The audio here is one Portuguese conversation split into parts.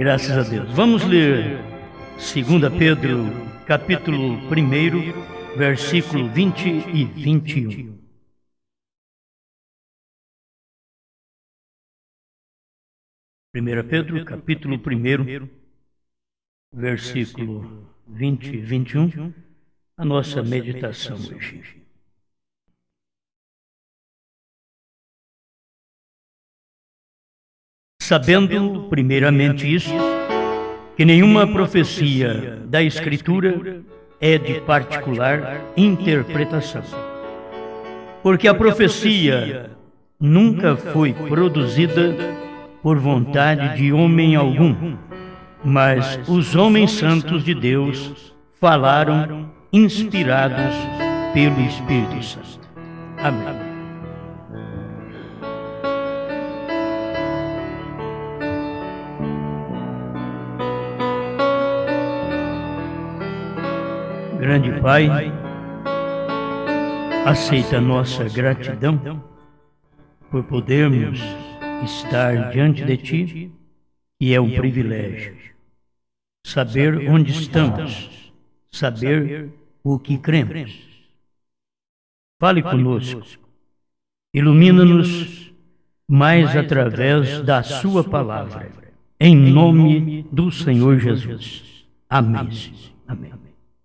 Graças a Deus. Vamos ler 2 Pedro, capítulo 1, versículo 20 e 21. Primeira Pedro, capítulo 1, versículo 20 e 21, a nossa meditação hoje. Sabendo, primeiramente, isto, que nenhuma profecia da Escritura é de particular interpretação, porque a profecia nunca foi produzida por vontade de homem algum, mas os homens santos de Deus falaram inspirados pelo Espírito Santo. Amém. Grande Pai, aceita a nossa gratidão por podermos estar diante de Ti, e é um privilégio saber onde estamos, saber o que cremos. Fale conosco, ilumina-nos mais através da Sua palavra, em nome do Senhor Jesus. Amém. Amém.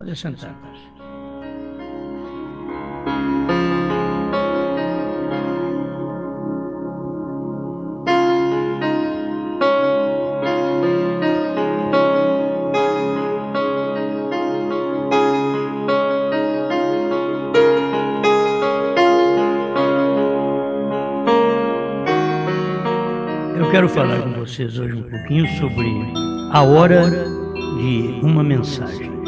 Pode sentar. Eu quero falar com vocês hoje um pouquinho sobre a hora de uma mensagem.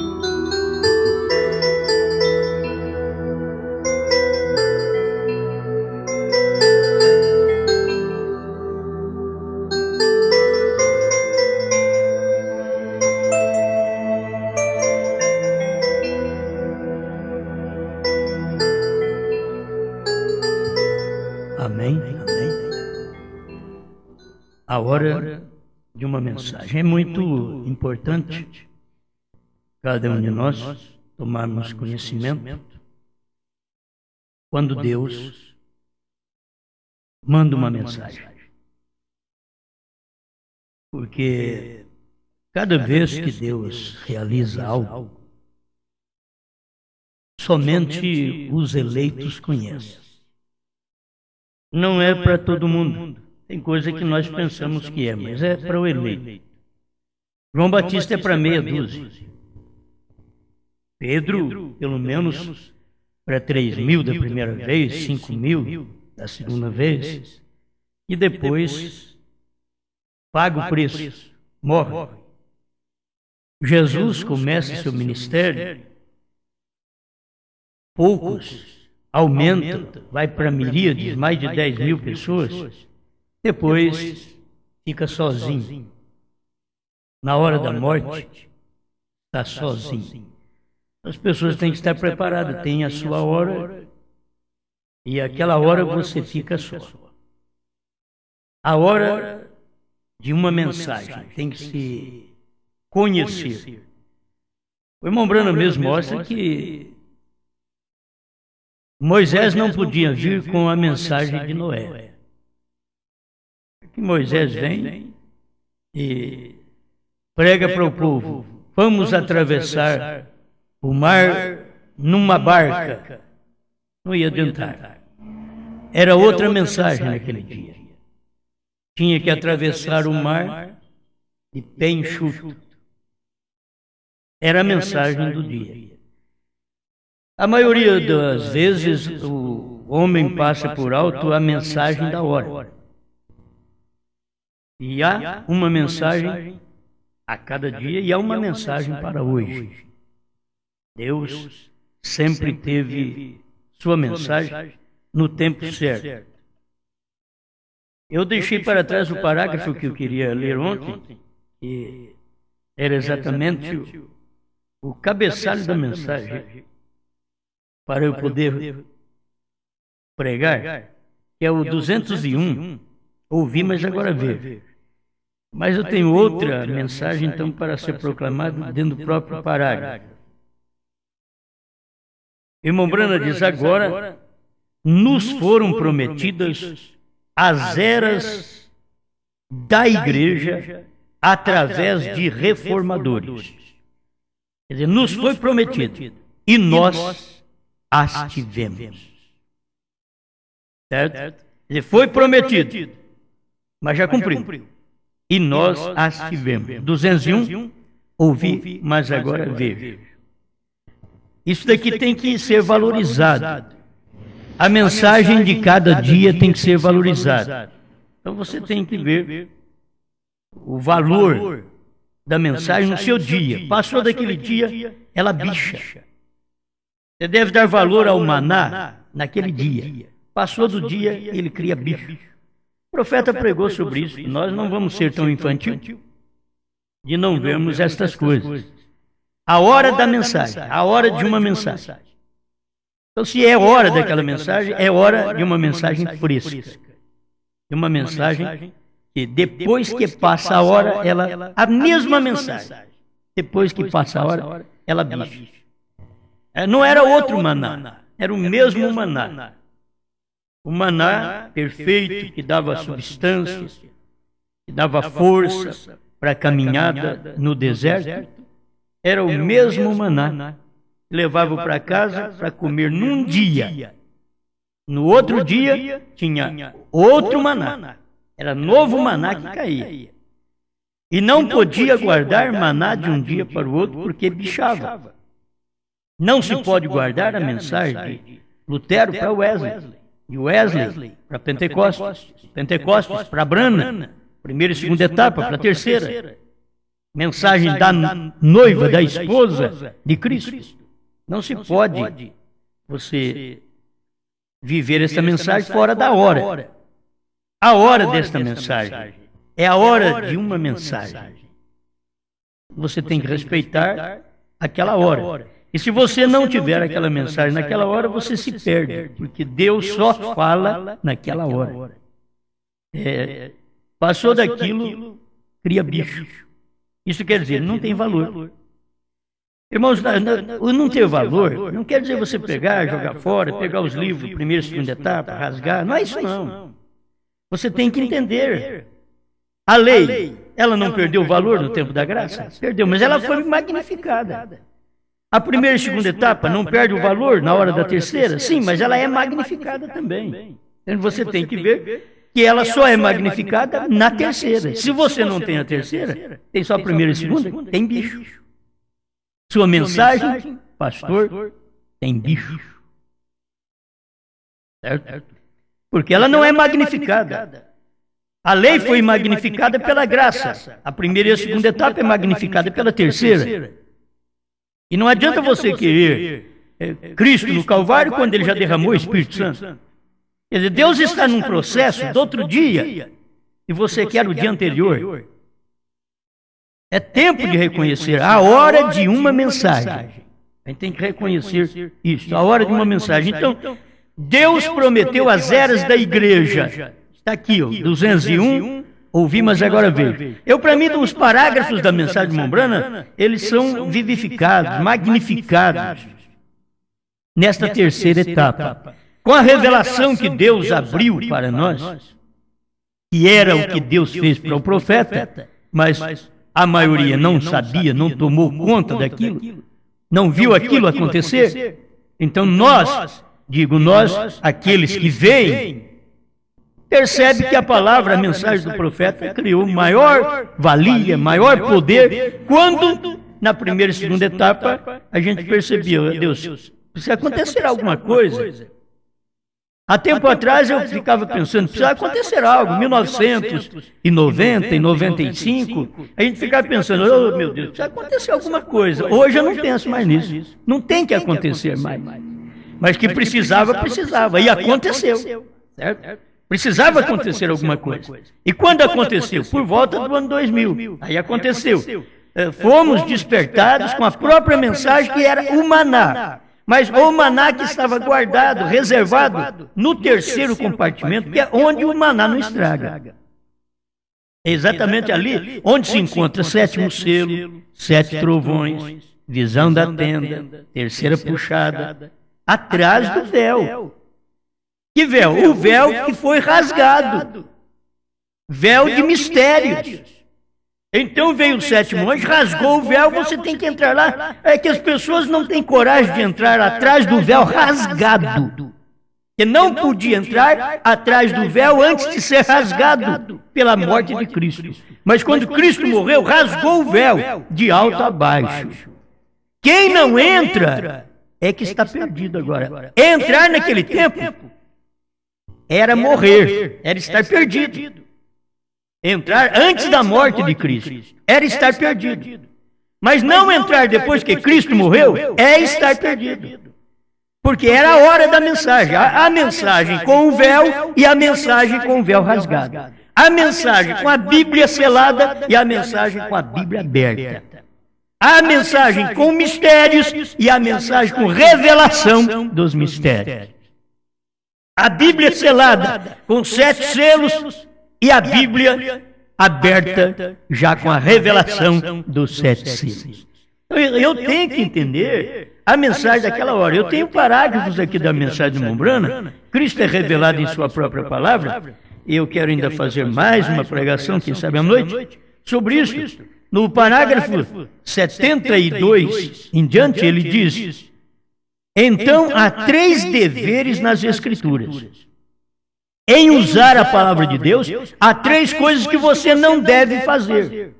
Amém? Amém? A hora de uma mensagem. É muito importante cada um de nós tomarmos conhecimento quando Deus manda uma mensagem. Porque cada vez que Deus realiza algo, somente os eleitos conhecem. Não é para todo mundo. Tem coisa que nós pensamos que é, mas é para o eleito. João Batista é para meia dúzia. Pedro, pelo menos, para 3.000 da primeira vez, 5.000 da segunda vez. E depois, paga o preço, morre. Jesus começa seu ministério, poucos aumenta, vai para miríades, mais de 10.000 pessoas, depois fica sozinho. Na hora da morte, está sozinho. As pessoas têm que estar preparadas, tem a sua hora, e aquela hora você fica só. A hora de uma mensagem tem que se conhecer. O irmão Branham mesmo mostra que Moisés não podia vir com a mensagem de Noé. Que Moisés vem e prega para o povo: vamos atravessar o mar numa barca. Não ia adiantar. Era outra mensagem naquele dia. Tinha que atravessar o mar de pé enxuto. Era a mensagem do dia. A maioria das vezes o homem passa por alto a mensagem da hora. E há uma mensagem a cada dia e há uma mensagem para hoje. Deus sempre teve sua mensagem no tempo certo. Eu deixei para trás o parágrafo que eu queria ler ontem, que era exatamente o cabeçalho da mensagem, para eu poder pregar, que é o 201, ouvi, mas agora ver. Mas eu tenho outra mensagem, então, para ser proclamada dentro do próprio parágrafo. Irmão Brana diz: agora nos foram prometidas as eras da igreja através de reformadores. Quer dizer, nos foi prometido e nós as tivemos. Certo? Quer dizer, foi prometido, mas já cumpriu. E nós as tivemos. 201, ouvi, mas agora vejo. Isso daqui tem que ser valorizado. A mensagem de cada dia tem que ser valorizada. Então você tem que ver o valor da mensagem no seu dia. Passou daquele dia, ela bicha. Você deve dar valor ao maná naquele dia. Passou do dia, ele cria bicho. O profeta pregou sobre isso. Nós não vamos ser tão infantil de não vermos estas coisas. A hora da mensagem, a hora de uma mensagem. Então, se é hora daquela mensagem, é hora de uma mensagem fresca. De uma mensagem que depois que passa a hora, a mesma mensagem, depois que passa a hora, ela bicha. Não era outro maná, era o mesmo maná. O maná perfeito, que dava substância, que dava força para a caminhada no deserto, era o mesmo maná. Levava para casa para comer num dia. No outro dia, tinha outro maná. Era novo maná que caía. E não podia guardar maná de um dia para o outro, porque bichava. Não se pode guardar a mensagem de Lutero para Wesley. E Wesley para Pentecostes. Pentecostes para Brana. Primeira e segunda etapa para a terceira. Mensagem da noiva, da esposa de Cristo. Não se pode você viver essa mensagem fora da hora. A hora desta mensagem é a hora de uma mensagem. Você tem que respeitar aquela hora. E se você não tiver aquela mensagem naquela hora, você se perde, porque Deus só fala naquela hora. Passou daquilo, cria bicho. Isso quer dizer, não tem valor. Irmãos, não ter valor não quer dizer você pegar, jogar fora, pegar os livros, primeira e segunda etapa, rasgar. Não é isso não. Você tem que entender. A lei, ela não perdeu valor no tempo da graça? Perdeu, mas ela foi magnificada. A primeira e segunda etapa não perde o valor na hora da terceira? Sim, mas ela é magnificada também. Então você tem que ver que ela só é magnificada na terceira. Se você não tem a terceira, tem só a primeira e segunda, tem bicho. Sua mensagem, pastor, tem bicho. Certo? Porque ela não é magnificada. A lei foi magnificada pela graça. A primeira e a segunda etapa é magnificada pela terceira. E não adianta você querer Cristo no Calvário quando ele já derramou o Espírito Santo. Quer dizer, Deus está num processo do outro dia e você quer o dia anterior. É tempo de reconhecer a hora de uma mensagem. A gente tem que reconhecer isso, a hora de uma mensagem. Então, Deus prometeu as eras da igreja. Está aqui, 201, ouvi, mas agora vejo. Para mim, os parágrafos da mensagem de Mombrana, eles são vivificados, magnificados nesta terceira etapa. Com a revelação que Deus abriu para nós, que era o que Deus fez para o profeta, mas a maioria não sabia, não tomou conta daquilo, não viu aquilo acontecer. Então nós, aqueles que veem, percebe que a palavra, a mensagem do profeta criou maior valia, maior poder, quando na primeira e segunda etapa a gente percebia, Deus, precisa acontecer alguma coisa. Há tempo atrás eu ficava pensando, precisa acontecer algo, 1990 e 95, a gente ficava pensando, oh meu Deus, precisa acontecer alguma coisa. Hoje eu não penso mais nisso, não tem que acontecer mais. Mas que precisava, e aconteceu, certo? Precisava acontecer alguma coisa. E quando aconteceu? Por volta do ano 2000, aí aconteceu. Fomos despertados com a própria mensagem que era o maná. Mas o maná que estava guardado, reservado no terceiro compartimento, que é onde o maná não estraga. É exatamente ali onde se encontra sétimo selo, 7 trovões, visão da tenda, terceira puxada, atrás do véu. Que véu? O véu que foi rasgado. Véu de mistérios. Então veio o sétimo anjo, rasgou o véu, você tem que entrar lá. É que as pessoas não têm coragem de entrar atrás do véu rasgado. Que não podia entrar atrás do véu antes de ser rasgado pela morte de Cristo. Mas quando Cristo morreu, rasgou o véu de alto a baixo. Quem não entra é que está perdido agora. Entrar naquele tempo era morrer, era estar perdido. Entrar antes da morte de Cristo era estar perdido. Mas não entrar depois que Cristo morreu é estar perdido. Porque era a hora da mensagem. A mensagem com o véu e a mensagem com o véu rasgado. A mensagem com a Bíblia selada e a mensagem com a Bíblia aberta. A mensagem com mistérios e a mensagem com revelação dos mistérios. A Bíblia selada com 7 selos e a Bíblia aberta já com a revelação dos 7 selos. Eu tenho que entender a mensagem daquela hora. Eu tenho parágrafos aqui da mensagem de Mombrana. Cristo é revelado em sua própria palavra. E eu quero ainda fazer mais uma pregação, quem sabe à noite, sobre isso. No parágrafo 72 em diante, ele diz: então há 3 deveres nas Escrituras. Em usar a palavra de Deus, há 3 coisas que você não deve fazer.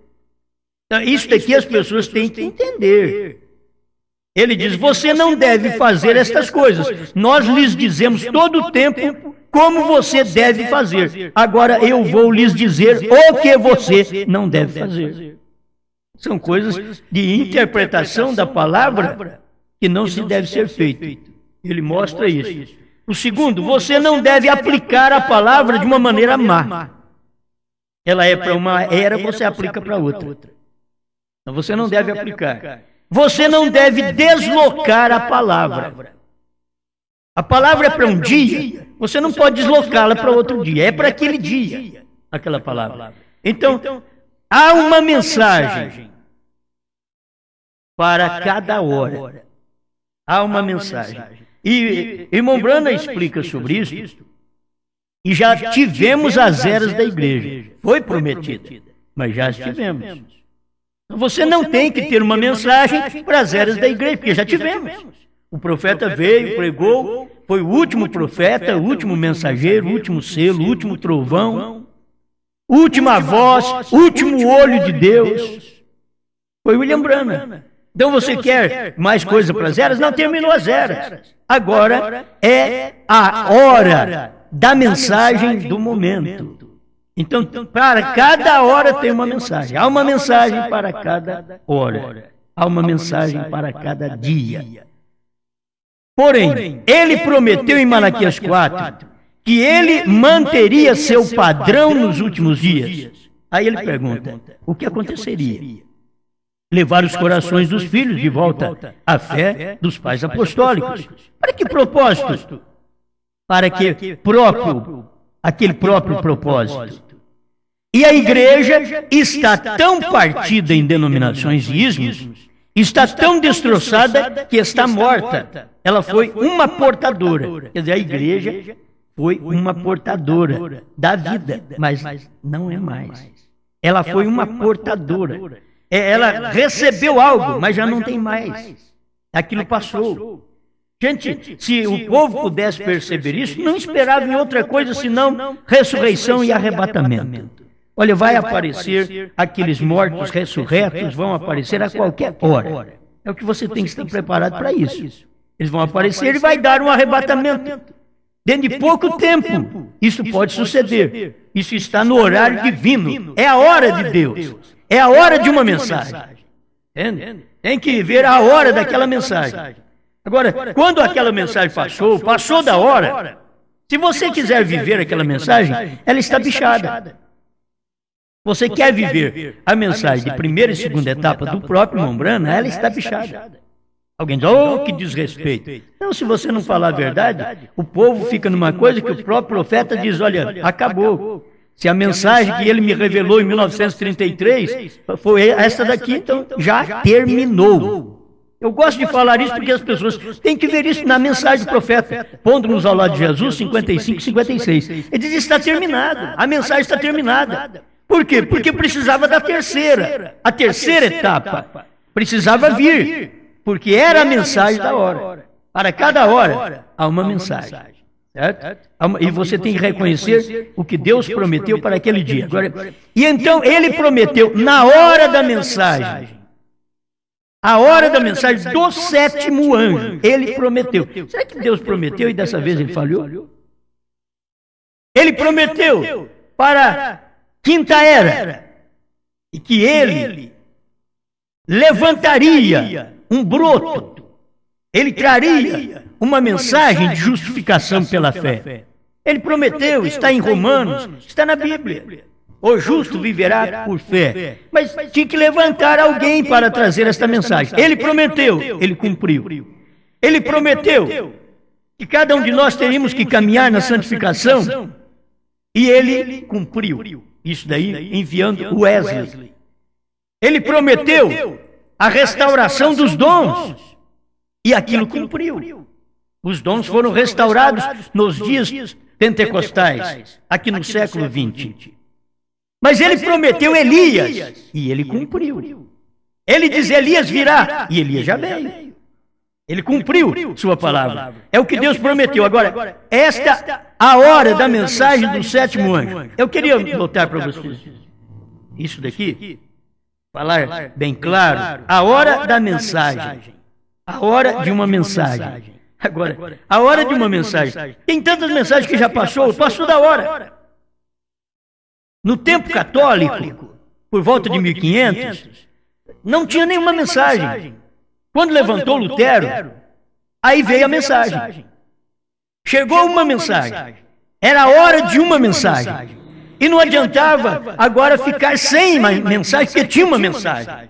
Então, isso daqui as pessoas têm que entender. Ele diz: você não deve fazer estas coisas. Nós lhes dizemos todo o tempo como você deve fazer. Agora eu vou lhes dizer o que você não deve fazer. São coisas de interpretação da palavra que não se deve ser feito. Ele mostra isso. O segundo, você não deve aplicar a palavra de uma maneira má. Ela é para uma era, você aplica para outra. Então você não deve aplicar. Você não deve deslocar a palavra. A palavra é para um dia, você não pode deslocá-la para outro dia. É para aquele dia, aquela palavra. Então, há uma mensagem para cada hora. Há uma mensagem. E Mombrana explica sobre isso. E já tivemos as eras da igreja. Foi prometida, mas já estivemos. Você não tem que ter uma mensagem para as eras da igreja, porque já tivemos. O profeta veio, pregou, foi o último profeta, o último mensageiro, o último selo, o último trovão, última voz, último olho de Deus. Foi William Branham. Então você quer mais coisa para as eras? Não, terminou as eras. Agora é a hora da mensagem do momento. Então, para cada hora tem uma mensagem. Há uma mensagem para cada hora. Há uma mensagem para cada dia. Porém, ele prometeu em Malaquias 4 que ele manteria seu padrão nos últimos dias. Aí ele pergunta: o que aconteceria? Levar os corações dos filhos de volta à fé dos pais apostólicos. Para que propósito? Para que aquele próprio propósito. E a igreja está tão partida em denominações e ismos, está tão destroçada que está morta. Ela foi uma portadora. Quer dizer, a igreja foi uma portadora da vida, mas não é mais. Ela foi uma portadora. Ela recebeu algo, mas já não tem mais. Aquilo passou. Gente, se o povo pudesse perceber isso, não esperava em outra coisa senão ressurreição e arrebatamento. Olha, vai aparecer aqueles mortos ressurretos, vão aparecer a qualquer hora. É o que você tem que estar preparado para isso. Eles vão aparecer e vai dar um arrebatamento. Dentro de pouco tempo, isso pode suceder. Isso está no horário divino. É a hora de Deus. É a hora de uma mensagem. Entende? Tem que ver a hora daquela mensagem. Agora, quando aquela mensagem passou da hora, se você quiser viver aquela mensagem, ela está bichada. Você quer viver a mensagem de primeira e segunda etapa do próprio Mombrana, ela está bichada. Alguém diz: oh, que desrespeito. Então, se você não falar a verdade, o povo fica numa coisa que o próprio profeta diz: olha, acabou. Se a mensagem que ele me revelou em 1933 foi essa daqui, então já terminou. Eu gosto de falar isso porque as pessoas têm que ver isso na mensagem do profeta, pondo-nos ao lado de Jesus, 55 e 56. Ele diz: está terminado, a mensagem está terminada. Por quê? Porque precisava da terceira. A terceira etapa precisava vir, porque era a mensagem da hora. Para cada hora há uma mensagem. Certo? E você tem que reconhecer o que Deus prometeu para aquele dia. Agora, e então ele prometeu na hora da mensagem. A hora da mensagem do sétimo anjo, ele prometeu. Será que Deus prometeu e dessa vez ele falhou? Ele prometeu para a quinta era e que ele levantaria um broto, ele traria uma mensagem de justificação pela fé. Ele prometeu, está em Romanos, está na Bíblia. O justo viverá por fé. Mas tinha que levantar alguém para trazer esta mensagem. Ele prometeu, ele cumpriu. Ele prometeu que cada um de nós teríamos que caminhar na santificação e ele cumpriu. Isso daí enviando o Wesley. Ele prometeu a restauração dos dons e aquilo cumpriu. Os dons foram restaurados nos dias pentecostais, aqui no século XX. Mas ele prometeu Elias, e ele cumpriu. Ele diz: Elias virá, e Elias já veio. Ele cumpriu sua palavra. É o que Deus prometeu. Agora, esta a hora da mensagem do sétimo anjo. Eu queria botar para vocês isso daqui, falar bem claro. A hora da mensagem. A hora de uma mensagem. Agora, a hora de uma mensagem. Tem tantas mensagens que já passou da hora. No tempo católico, por volta de 1500, não tinha nenhuma mensagem. Quando levantou Lutero, aí veio a mensagem. Chegou uma mensagem. Era a hora de uma mensagem. E não adiantava agora ficar sem mensagem, porque tinha uma mensagem.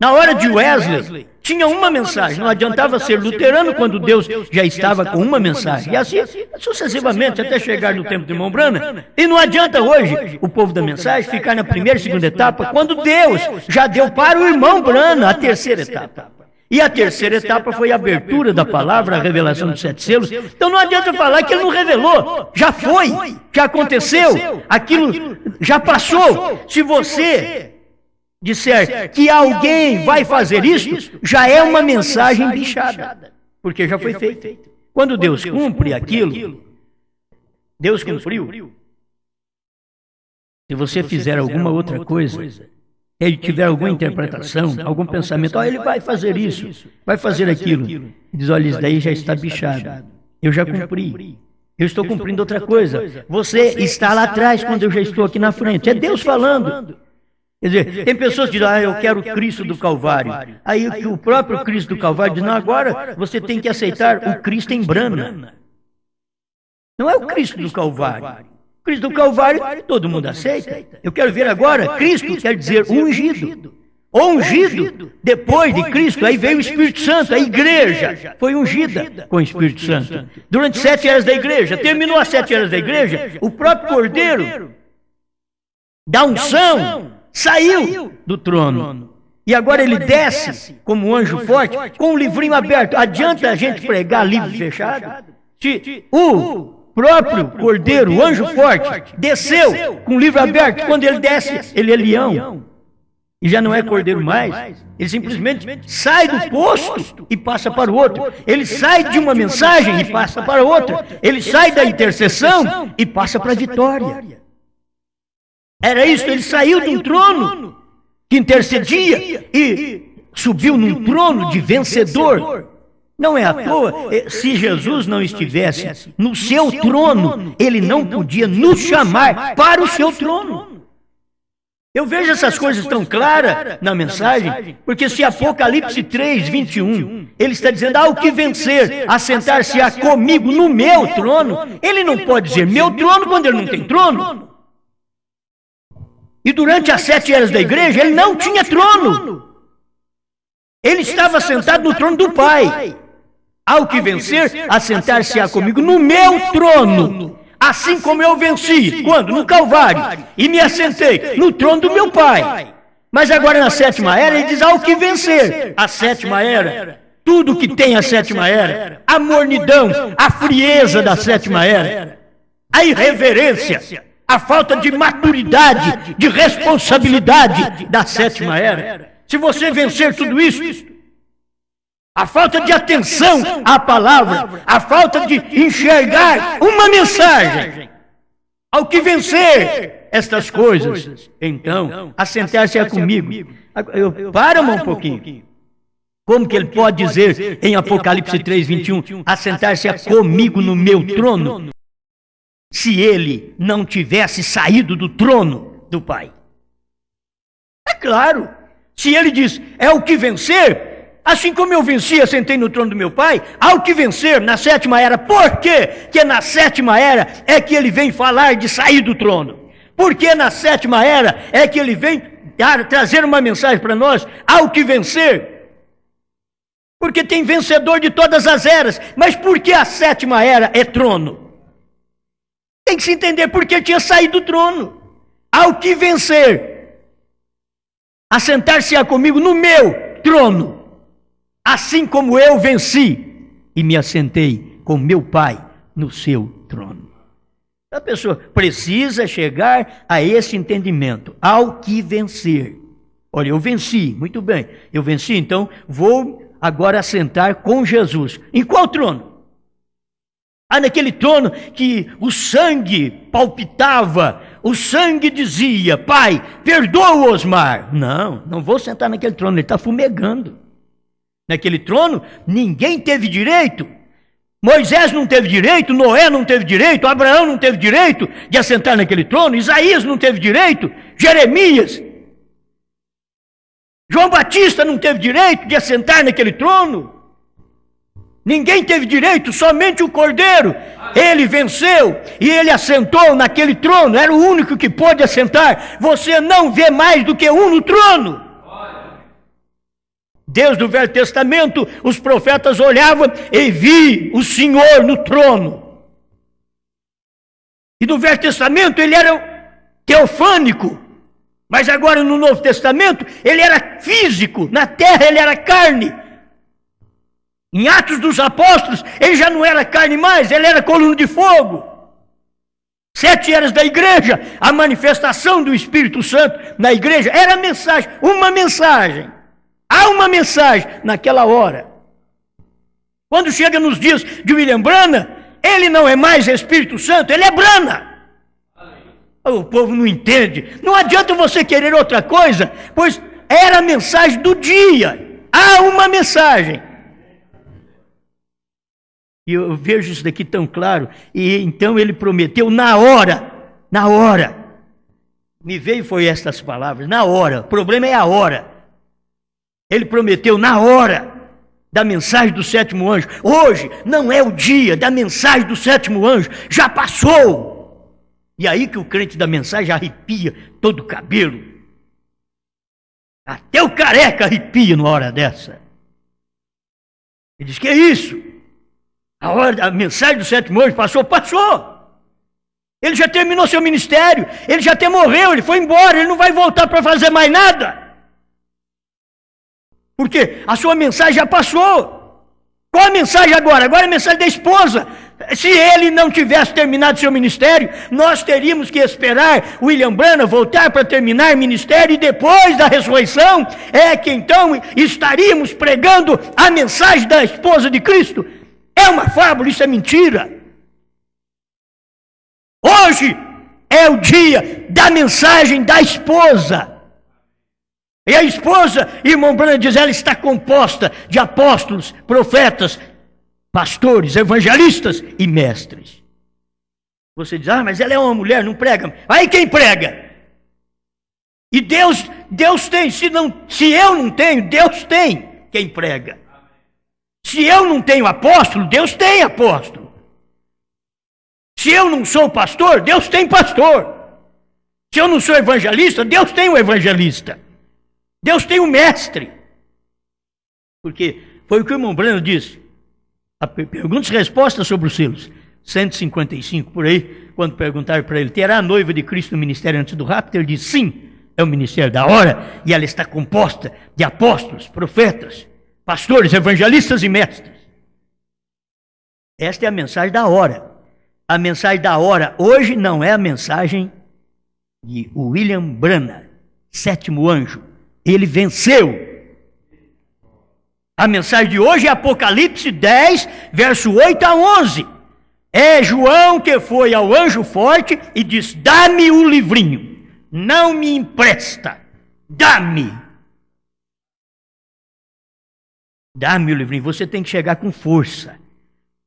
Na hora de Wesley, tinha uma mensagem. Não adiantava ser luterano quando Deus já estava com uma mensagem. E assim, sucessivamente, até chegar no tempo de Mombrana. E não adianta hoje o povo da mensagem ficar na primeira e segunda etapa, quando Deus já deu para o irmão Brana a terceira etapa. E a terceira etapa foi a abertura da palavra, a revelação dos 7 selos. Então não adianta falar que ele não revelou. Já foi, já aconteceu, aquilo já passou. Se você disser que alguém vai fazer isso, já é uma mensagem bichada, porque já foi feito. Quando Deus cumpre aquilo, Deus cumpriu. Se você fizer alguma outra coisa, ele tiver alguma interpretação, algum pensamento, ele vai fazer isso, vai fazer aquilo, diz: olha, isso daí já está bichado, eu já cumpri. Eu estou cumprindo outra coisa. Você está lá atrás quando eu já estou aqui na frente. É Deus falando. Quer dizer, tem pessoas que dizem: eu quero o Cristo do Calvário. Aí o próprio Cristo do Calvário diz: não, agora você tem que aceitar o Cristo em Brana. Não é o Cristo do Calvário. O Cristo do Calvário todo mundo aceita. Eu quero ver agora, Cristo quer dizer ungido. O ungido, depois de Cristo, aí veio o Espírito Santo, a igreja foi ungida com o Espírito Santo. Durante 7 eras da igreja, terminou as 7 eras da igreja, o próprio Cordeiro da unção saiu do trono. E agora ele desce como um anjo forte, com um livrinho aberto. Adianta a gente pregar livro fechado? Se o próprio Cordeiro, o anjo forte, desceu com o livro aberto, quando ele desce, ele é leão. E já não é cordeiro mais. Ele simplesmente sai do posto e passa para o outro. Ele sai de uma mensagem e passa para outra. Ele sai da intercessão e passa para a vitória. Era isso, ele saiu de um trono que intercedia e subiu num trono de vencedor. Não é à toa, se Jesus não estivesse no seu trono, ele não podia nos chamar para o seu trono. Eu vejo essas coisas tão claras na mensagem, porque se Apocalipse 3, 21, ele está dizendo: o que vencer, assentar-se-á comigo no meu trono, ele não pode dizer meu trono quando ele não tem trono. E durante as 7 eras da igreja, ele não tinha trono. Ele estava sentado no trono do Pai. Ao que vencer, assentar-se-á comigo no meu trono, assim como eu venci, quando? No Calvário, e me assentei no trono do meu Pai. Mas agora na sétima era ele diz, ao que vencer. A sétima era, tudo que tem a sétima era, a mornidão, a frieza da sétima era, a irreverência, a falta de maturidade, de responsabilidade da sétima era. Se você vencer tudo isso, a falta de atenção à palavra, a falta de enxergar uma mensagem, ao que vencer estas coisas, então, assentar-se é comigo. Para um pouquinho. Como que ele pode dizer em Apocalipse 3:21, assentar-se é comigo no meu trono, se ele não tivesse saído do trono do Pai? É claro, se ele diz, é o que vencer, assim como eu venci, assentei no trono do meu Pai, ao que vencer na sétima era. Por quê? Que na sétima era é que ele vem falar de sair do trono. Porque na sétima era é que ele vem trazer uma mensagem para nós, ao que vencer. Porque tem vencedor de todas as eras. Mas por que a sétima era é trono? Tem que se entender porque ele tinha saído do trono. Ao que vencer, assentar-se-á comigo no meu trono, assim como eu venci e me assentei com meu Pai no seu trono. A pessoa precisa chegar a esse entendimento, ao que vencer. Olha, eu venci, muito bem, eu venci, então vou agora assentar com Jesus. Em qual trono? Naquele trono que o sangue palpitava, o sangue dizia, Pai, perdoa o Osmar. Não vou sentar naquele trono, ele está fumegando. Naquele trono, ninguém teve direito. Moisés não teve direito, Noé não teve direito, Abraão não teve direito de assentar naquele trono, Isaías não teve direito, Jeremias, João Batista não teve direito de assentar naquele trono. Ninguém teve direito, somente o Cordeiro. Ele venceu e ele assentou naquele trono, era o único que pôde assentar. Você não vê mais do que um no trono. Desde o Velho Testamento, os profetas olhavam e vi o Senhor no trono. E no Velho Testamento ele era teofânico, mas agora no Novo Testamento ele era físico, na terra ele era carne. Em Atos dos Apóstolos ele já não era carne mais, ele era coluna de fogo. 7 eras da igreja, a manifestação do Espírito Santo na igreja era mensagem, uma mensagem. Há uma mensagem naquela hora. Quando chega nos dias de William Branham, ele não é mais Espírito Santo, ele é Branham. O povo não entende. Não adianta você querer outra coisa, pois era a mensagem do dia. Há uma mensagem. E eu vejo isso daqui tão claro. E então ele prometeu na hora. Me veio foi estas palavras, na hora. O problema é a hora. Ele prometeu na hora da mensagem do sétimo anjo. Hoje não é o dia da mensagem do sétimo anjo, já passou. E aí que o crente da mensagem arrepia todo o cabelo. Até o careca arrepia numa hora dessa. Ele diz, que é isso? A mensagem do sétimo anjo passou. Ele já terminou seu ministério, ele já até morreu, ele foi embora, ele não vai voltar para fazer mais nada. Porque a sua mensagem já passou. Qual a mensagem agora? Agora é a mensagem da esposa. Se ele não tivesse terminado seu ministério, nós teríamos que esperar William Branham voltar para terminar o ministério, e depois da ressurreição é que então estaríamos pregando a mensagem da esposa de Cristo. É uma fábula, isso é mentira. Hoje é o dia da mensagem da esposa. E a esposa, irmão Branham diz, ela está composta de apóstolos, profetas, pastores, evangelistas e mestres. Você diz, mas ela é uma mulher, não prega. Aí quem prega? E Deus tem, se eu não tenho, Deus tem quem prega. Se eu não tenho apóstolo, Deus tem apóstolo. Se eu não sou pastor, Deus tem pastor. Se eu não sou evangelista, Deus tem o evangelista. Deus tem o mestre. Porque foi o que o irmão Branham disse. A perguntas e respostas sobre os selos. 155 por aí, quando perguntaram para ele, terá a noiva de Cristo no ministério antes do rapto? Ele disse, sim, é o ministério da hora, e ela está composta de apóstolos, profetas, pastores, evangelistas e mestres. Esta é a mensagem da hora. A mensagem da hora hoje não é a mensagem de William Branham, sétimo anjo. Ele venceu. A mensagem de hoje é Apocalipse 10, verso 8 a 11. É João que foi ao anjo forte e diz, dá-me o livrinho, não me empresta, dá-me. Dá-me o livrinho, você tem que chegar com força,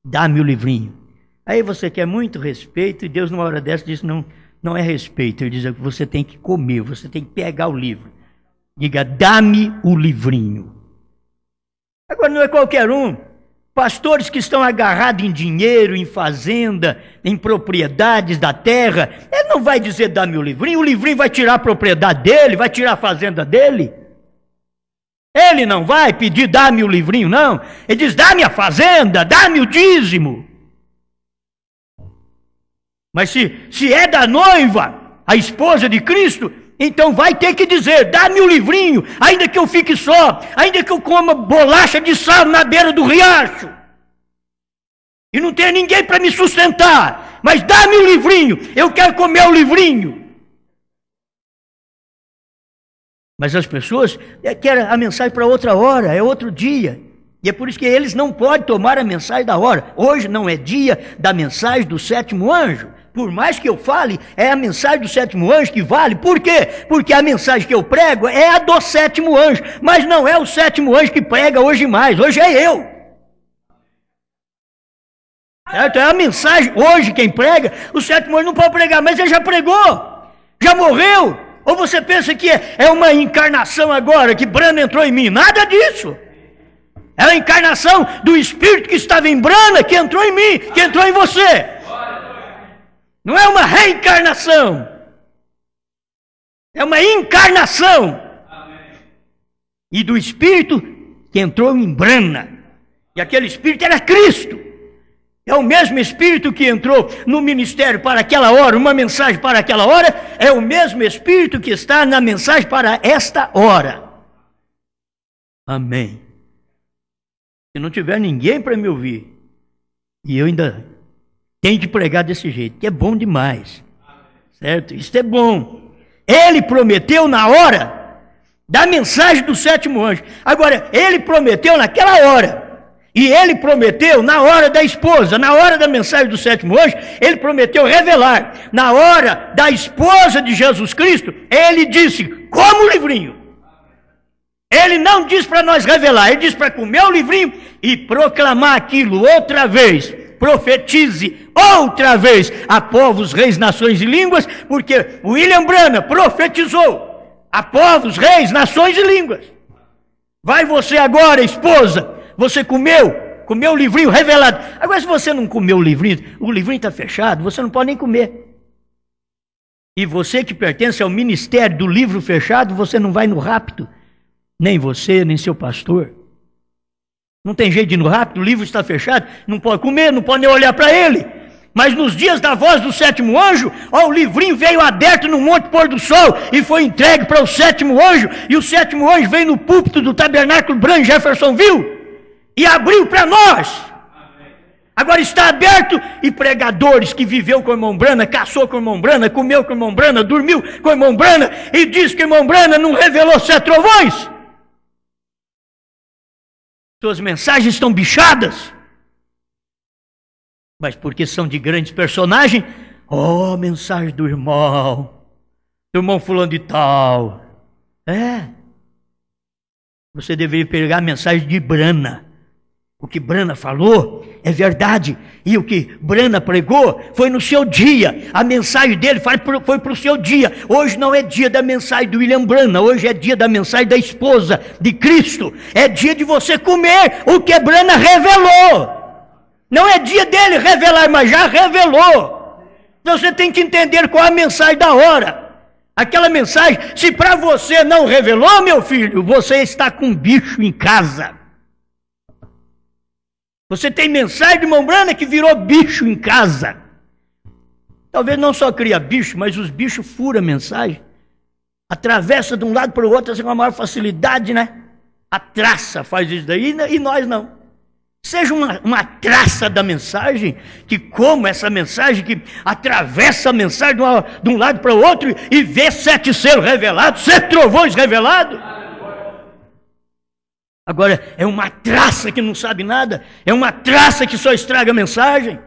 dá-me o livrinho. Aí você quer muito respeito e Deus numa hora dessa diz, não é respeito, ele diz que você tem que comer, você tem que pegar o livro. Diga, dá-me o livrinho. Agora não é qualquer um. Pastores que estão agarrados em dinheiro, em fazenda, em propriedades da terra, ele não vai dizer dá-me o livrinho vai tirar a propriedade dele, vai tirar a fazenda dele. Ele não vai pedir dá-me o livrinho, não. Ele diz dá-me a fazenda, dá-me o dízimo. Mas se é da noiva, a esposa de Cristo, então vai ter que dizer, dá-me o livrinho, ainda que eu fique só, ainda que eu coma bolacha de sal na beira do riacho, e não tenha ninguém para me sustentar, mas dá-me o livrinho, eu quero comer o livrinho. Mas as pessoas querem a mensagem para outra hora, é outro dia, e é por isso que eles não podem tomar a mensagem da hora. Hoje não é dia da mensagem do sétimo anjo. Por mais que eu fale, é a mensagem do sétimo anjo que vale. Por quê? Porque a mensagem que eu prego é a do sétimo anjo. Mas não é o sétimo anjo que prega hoje mais. Hoje é eu. Certo? É a mensagem. Hoje quem prega, o sétimo anjo não pode pregar, mas ele já pregou. Já morreu. Ou você pensa que é uma encarnação agora, que Branham entrou em mim? Nada disso. É a encarnação do Espírito que estava em Branham, que entrou em mim, que entrou em você. Não é uma reencarnação. É uma encarnação. Amém. E do Espírito que entrou em Branham. E aquele Espírito era Cristo. É o mesmo Espírito que entrou no ministério para aquela hora, uma mensagem para aquela hora, é o mesmo Espírito que está na mensagem para esta hora. Amém. Se não tiver ninguém para me ouvir, e eu ainda tenho que pregar desse jeito, que é bom demais, certo? Isso é bom. Ele prometeu na hora da mensagem do sétimo anjo. Agora, ele prometeu naquela hora, e ele prometeu na hora da esposa, na hora da mensagem do sétimo anjo, ele prometeu revelar. Na hora da esposa de Jesus Cristo, ele disse, como o livrinho. Ele não diz para nós revelar, ele diz para comer o livrinho e proclamar aquilo outra vez. Profetize outra vez a povos, reis, nações e línguas, porque William Branham profetizou a povos, reis, nações e línguas. Vai você agora, esposa, você comeu o livrinho revelado. Agora, se você não comeu o livrinho está fechado, você não pode nem comer. E você que pertence ao ministério do livro fechado, você não vai no rapto. Nem você, nem seu pastor. Não tem jeito de ir no rapto, o livro está fechado, não pode comer, não pode nem olhar para ele. Mas nos dias da voz do sétimo anjo, o livrinho veio aberto no Monte Pôr do Sol e foi entregue para o sétimo anjo, e o sétimo anjo veio no púlpito do tabernáculo Branham Jeffersonville e abriu para nós. Agora está aberto, e pregadores que viveu com o irmão Branham, caçou com o irmão Branham, comeu com o irmão Branham, dormiu com o irmão Branham, e diz que o irmão Branham não revelou 7 trovões. Suas mensagens estão bichadas, mas porque são de grandes personagens, mensagem do irmão fulano de tal. Você deveria pegar a mensagem de Branham. O que Branham falou é verdade, e o que Branham pregou foi no seu dia. A mensagem dele foi para o seu dia. Hoje não é dia da mensagem do William Branham, hoje é dia da mensagem da esposa de Cristo. É dia de você comer o que Branham revelou. Não é dia dele revelar, mas já revelou. Então você tem que entender qual é a mensagem da hora. Aquela mensagem, se para você não revelou, meu filho, você está com um bicho em casa. Você tem mensagem de irmão Branham que virou bicho em casa. Talvez não só cria bicho, mas os bichos furam a mensagem. Atravessa de um lado para o outro assim, com a maior facilidade, né? A traça faz isso daí e nós não. Seja uma traça da mensagem, que como essa mensagem que atravessa a mensagem de um lado para o outro e vê 7 selos revelados, 7 trovões revelados. Agora, é uma traça que não sabe nada, é uma traça que só estraga a mensagem,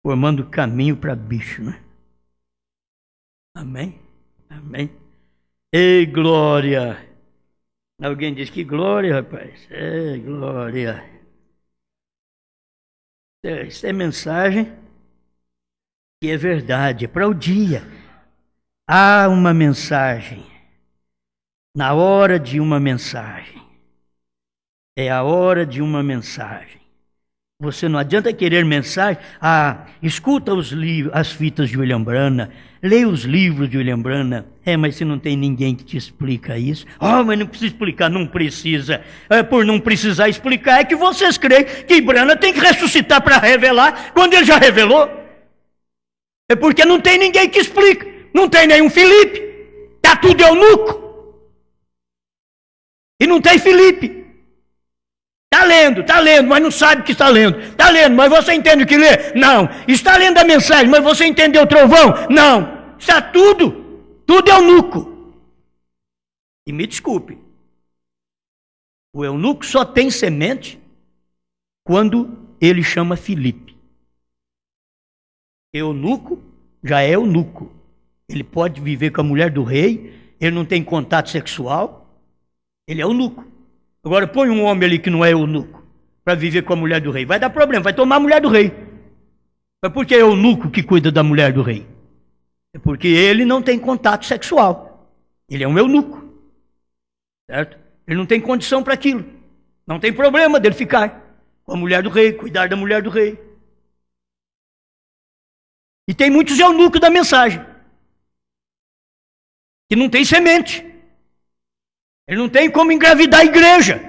formando caminho para bicho, né? Amém? Amém? Ei, glória! Alguém diz que glória, rapaz. Ei, glória! Isso é mensagem que é verdade, é para o dia. Há uma mensagem. Na hora de uma mensagem. É a hora de uma mensagem. Você não adianta querer mensagem. Escuta os livros, as fitas de William Branham. Leia os livros de William Branham. Mas se não tem ninguém que te explica isso. Mas não precisa explicar. Não precisa. Por não precisar explicar, é que vocês creem que Branham tem que ressuscitar para revelar quando ele já revelou. É porque não tem ninguém que explica. Não tem nenhum Filipe. Está tudo eunuco. E não tem Filipe. Está lendo, mas não sabe o que está lendo. Está lendo, mas você entende o que lê? Não. Está lendo a mensagem, mas você entendeu o trovão? Não. Está tudo eunuco. E me desculpe, o eunuco só tem semente quando ele chama Filipe. Eunuco já é eunuco. Ele pode viver com a mulher do rei, ele não tem contato sexual, ele é eunuco. Agora põe um homem ali que não é eunuco para viver com a mulher do rei. Vai dar problema, vai tomar a mulher do rei. Mas por que é eunuco que cuida da mulher do rei? É porque ele não tem contato sexual. Ele é um eunuco. Certo? Ele não tem condição para aquilo. Não tem problema dele ficar com a mulher do rei, cuidar da mulher do rei. E tem muitos eunucos da mensagem que não tem semente. Ele não tem como engravidar a igreja.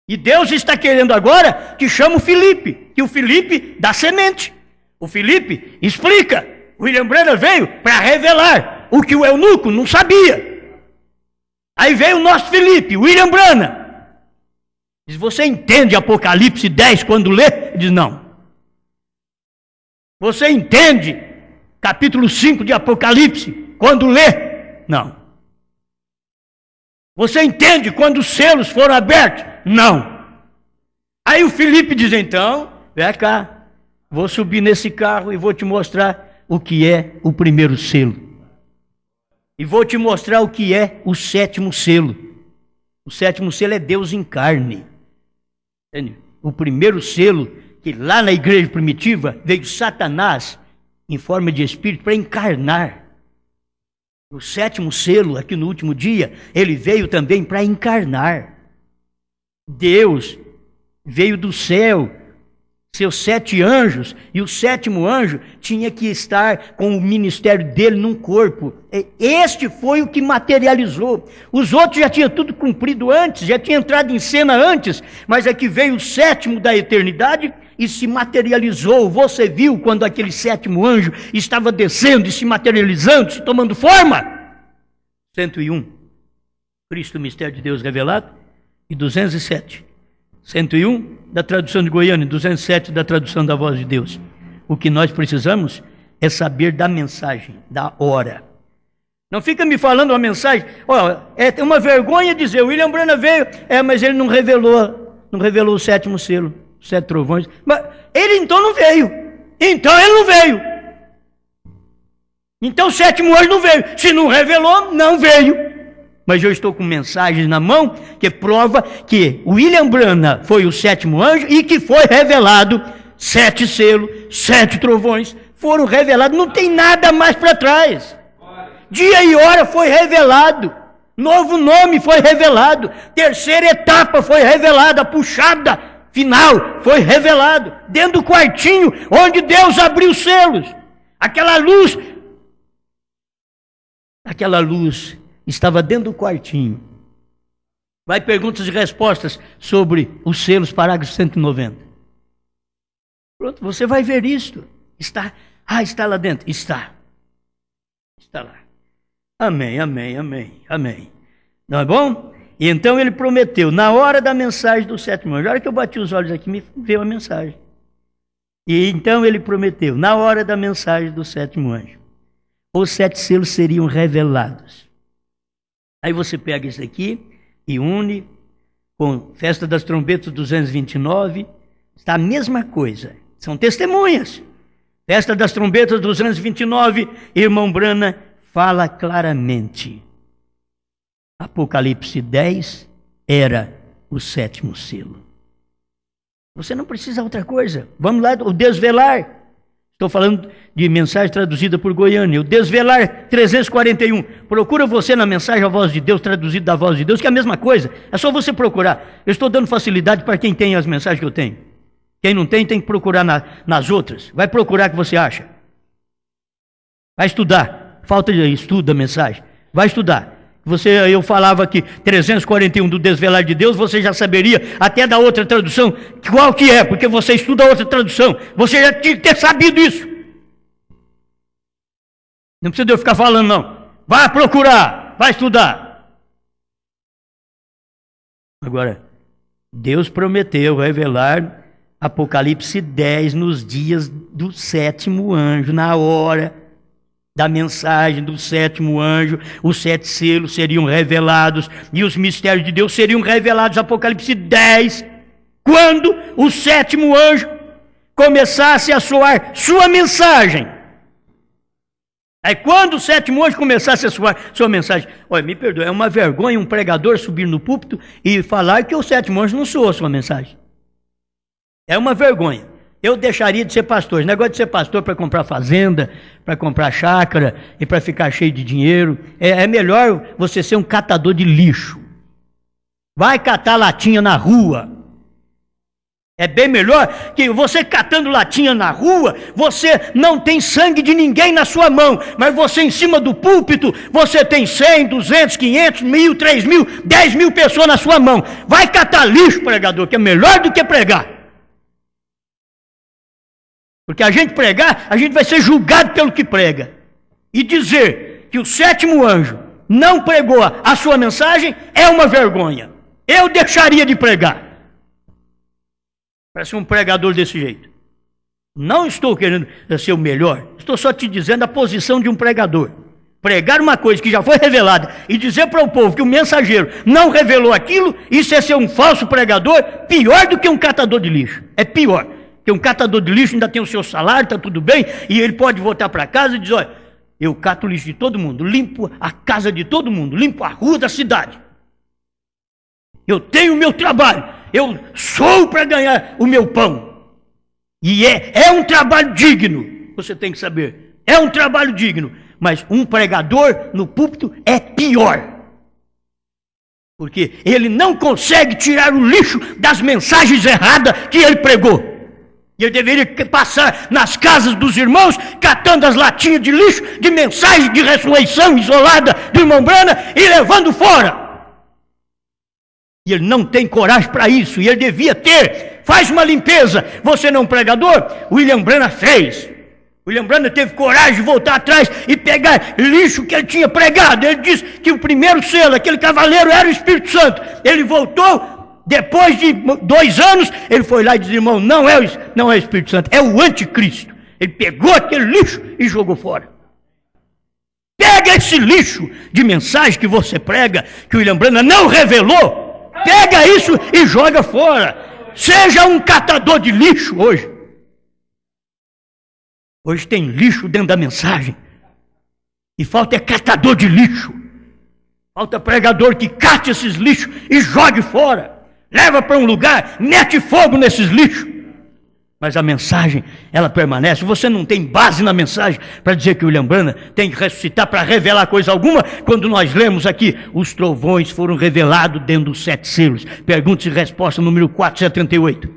E Deus está querendo agora que chame o Filipe, que o Filipe dá semente. O Filipe explica. O William Branham veio para revelar o que o eunuco não sabia. Aí veio o nosso Filipe, o William Branham. Diz, você entende Apocalipse 10 quando lê? Ele diz, não. Você entende capítulo 5 de Apocalipse quando lê? Não. Você entende quando os selos foram abertos? Não. Aí o Filipe diz, então, vem cá, vou subir nesse carro e vou te mostrar o que é o primeiro selo. E vou te mostrar o que é o 7º selo. O 7º selo é Deus em carne. Entende? O primeiro selo, que lá na igreja primitiva, veio Satanás em forma de espírito para encarnar. O 7º selo, aqui no último dia, ele veio também para encarnar. Deus veio do céu, seus 7 anjos, e o 7º anjo tinha que estar com o ministério dele num corpo. Este foi o que materializou. Os outros já tinham tudo cumprido antes, já tinha entrado em cena antes, mas aqui veio o 7º da eternidade e se materializou. Você viu quando aquele 7º anjo estava descendo e se materializando, se tomando forma? 101, Cristo, mistério de Deus revelado, e 207. 101 da tradução de Goiânia, 207 da tradução da Voz de Deus. O que nós precisamos é saber da mensagem, da hora. Não fica me falando uma mensagem, é uma vergonha dizer, o William Branham veio, mas ele não revelou o 7º selo, 7 trovões. Mas ele então não veio. Então ele não veio. Então o 7º anjo não veio. Se não revelou, não veio. Mas eu estou com mensagens na mão que prova que William Branham foi o 7º anjo e que foi revelado 7 selos, 7 trovões foram revelados. Não tem nada mais para trás. Dia e hora foi revelado. Novo nome foi revelado. Terceira etapa foi revelada. A puxada final foi revelado. Dentro do quartinho onde Deus abriu os selos. Aquela luz estava dentro do quartinho. Vai perguntas e respostas sobre os selos, parágrafo 190. Pronto, você vai ver isto. Está lá dentro. Está lá. Amém, amém, amém, amém. Não é bom? E então ele prometeu, na hora da mensagem do sétimo anjo, na hora que eu bati os olhos aqui, me veio a mensagem. E então ele prometeu, na hora da mensagem do sétimo anjo, os 7 selos seriam revelados. Aí você pega isso aqui e une com Festa das Trombetas 229, está a mesma coisa, são testemunhas. Festa das Trombetas 229, irmão Brana fala claramente. Apocalipse 10 era o 7º selo. Você não precisa de outra coisa. Vamos lá, o desvelar. Estou falando de mensagem traduzida por Goiânia. O desvelar 341. Procura você na mensagem A Voz de Deus, traduzido da Voz de Deus, que é a mesma coisa. É só você procurar. Eu estou dando facilidade para quem tem as mensagens que eu tenho. Quem não tem, tem que procurar nas outras. Vai procurar que você acha. Vai estudar. Falta de estudo da mensagem. Vai estudar. Eu falava que 341 do desvelar de Deus, você já saberia até da outra tradução qual que é, porque você estuda a outra tradução. Você já tinha que ter sabido isso. Não precisa de eu ficar falando, não. Vai procurar, vai estudar. Agora, Deus prometeu revelar Apocalipse 10 nos dias do 7º anjo, na hora da mensagem do 7º anjo, os 7 selos seriam revelados e os mistérios de Deus seriam revelados. Apocalipse 10, quando o 7º anjo começasse a soar sua mensagem. Aí quando o 7º anjo começasse a soar sua mensagem, olha, me perdoe, é uma vergonha um pregador subir no púlpito e falar que o 7º anjo não soou sua mensagem. É uma vergonha. Eu deixaria de ser pastor. Esse negócio de ser pastor para comprar fazenda, para comprar chácara e para ficar cheio de dinheiro. É melhor você ser um catador de lixo. Vai catar latinha na rua. É bem melhor que você catando latinha na rua, você não tem sangue de ninguém na sua mão, mas você em cima do púlpito, você tem 100, 200, 500, 1.000, 3.000, 10.000 pessoas na sua mão. Vai catar lixo, pregador, que é melhor do que pregar. Porque a gente pregar, a gente vai ser julgado pelo que prega. E dizer que o 7º anjo não pregou a sua mensagem é uma vergonha. Eu deixaria de pregar. Parece um pregador desse jeito. Não estou querendo ser o melhor. Estou só te dizendo a posição de um pregador. Pregar uma coisa que já foi revelada e dizer para o povo que o mensageiro não revelou aquilo, isso é ser um falso pregador, pior do que um catador de lixo. É pior. Porque um catador de lixo ainda tem o seu salário, está tudo bem, e ele pode voltar para casa e dizer, olha, eu cato o lixo de todo mundo, limpo a casa de todo mundo, limpo a rua da cidade. Eu tenho o meu trabalho, eu sou para ganhar o meu pão. E é um trabalho digno, você tem que saber. É um trabalho digno, mas um pregador no púlpito é pior. Porque ele não consegue tirar o lixo das mensagens erradas que ele pregou. E ele deveria passar nas casas dos irmãos, catando as latinhas de lixo, de mensagem de ressurreição isolada do irmão Brana e levando fora. E ele não tem coragem para isso, e ele devia ter. Faz uma limpeza. Você não é um pregador? William Brana fez. William Brana teve coragem de voltar atrás e pegar lixo que ele tinha pregado. Ele disse que o primeiro selo, aquele cavaleiro, era o Espírito Santo. Ele voltou. Depois de 2 anos, ele foi lá e disse, irmão, não é o Espírito Santo, é o anticristo. Ele pegou aquele lixo e jogou fora. Pega esse lixo de mensagem que você prega, que o William Brana não revelou, pega isso e joga fora. Seja um catador de lixo hoje. Hoje tem lixo dentro da mensagem. E falta é catador de lixo. Falta pregador que cate esses lixos e jogue fora. Leva para um lugar, mete fogo nesses lixos. Mas a mensagem, ela permanece. Você não tem base na mensagem para dizer que o William Brana tem que ressuscitar para revelar coisa alguma. Quando nós lemos aqui, os trovões foram revelados dentro dos 7 selos. Perguntas e resposta número 478.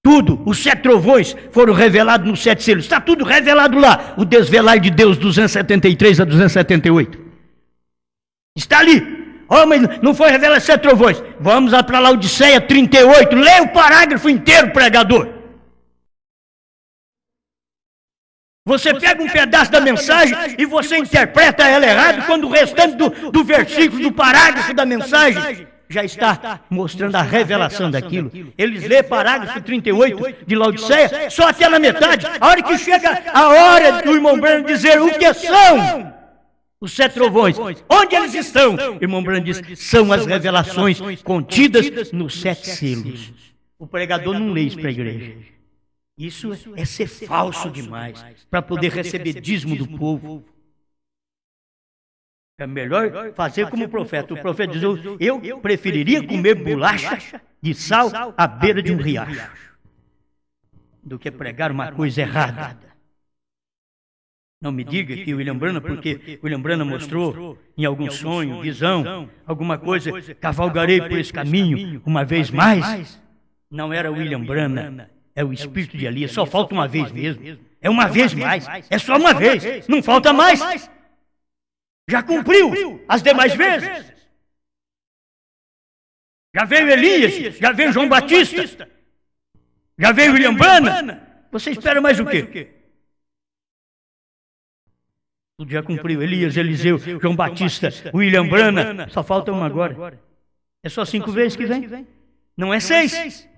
Tudo, os 7 trovões foram revelados nos 7 selos. Está tudo revelado lá. O desvelar de Deus 273 a 278. Está ali. Oh, mas não foi revelação, 7 trovões. Vamos lá para Laodiceia 38, leia o parágrafo inteiro, pregador. Você pega um pedaço da mensagem e você interpreta ela errado, quando o restante do versículo, do parágrafo da mensagem, já está mostrando a revelação daquilo. Eles lêem parágrafo 38 de Laodiceia, só até na metade. A hora que chega a hora do irmão Branham dizer o que são os 7 trovões, onde eles estão? O irmão Branham diz, são as revelações contidas nos 7 selos. O pregador não lê isso para a igreja. Isso é ser falso demais, para poder receber dízimo do povo. É melhor fazer como o profeta. O profeta diz, eu preferiria comer bolacha de sal à beira de um riacho, do que pregar uma coisa errada. Não me diga que William Branham, porque William Branham mostrou em algum sonho, visão, alguma coisa, cavalgarei por esse caminho uma vez mais. Não era William Branham, é o espírito de Elias, só falta uma vez mesmo. É uma vez mais, é só uma vez, não falta mais. Já cumpriu as demais vezes. Já veio Elias, já veio João Batista, já veio William Branham. Você espera mais o quê? Tudo já cumpriu. Elias, Eliseu, João Batista, William Branham. Só falta uma agora. É só 5 vezes que vem? Não é 6?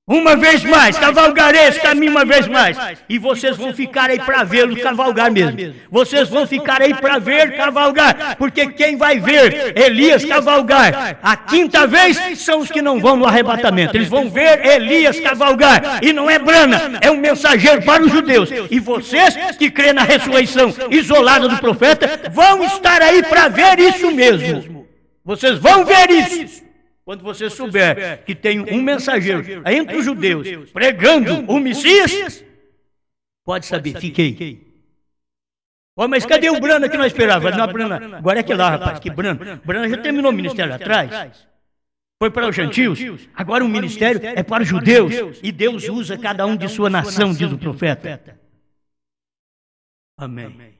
Uma vez mais, cavalgarei esse caminho uma vez mais. E vocês vão ficar aí para vê-lo cavalgar mesmo. Vocês vão ficar aí para ver cavalgar. Porque quem vai ver Elias cavalgar a 5ª vez são os que não vão no arrebatamento. Eles vão ver Elias cavalgar. E não é Branham, é um mensageiro para os judeus. E vocês que crêem na ressurreição isolada do profeta vão estar aí para ver isso mesmo. Vocês vão ver isso. Quando você souber que tem um mensageiro entre os judeus pregando o Messias, pode saber, fiquei. Oh, mas cadê o Branham que nós esperávamos? Não, Branham, agora é que lá, rapaz, que Branham já terminou o ministério atrás. Foi para os gentios, agora o ministério é para os judeus. E Deus usa cada um de sua nação, diz o profeta. Amém.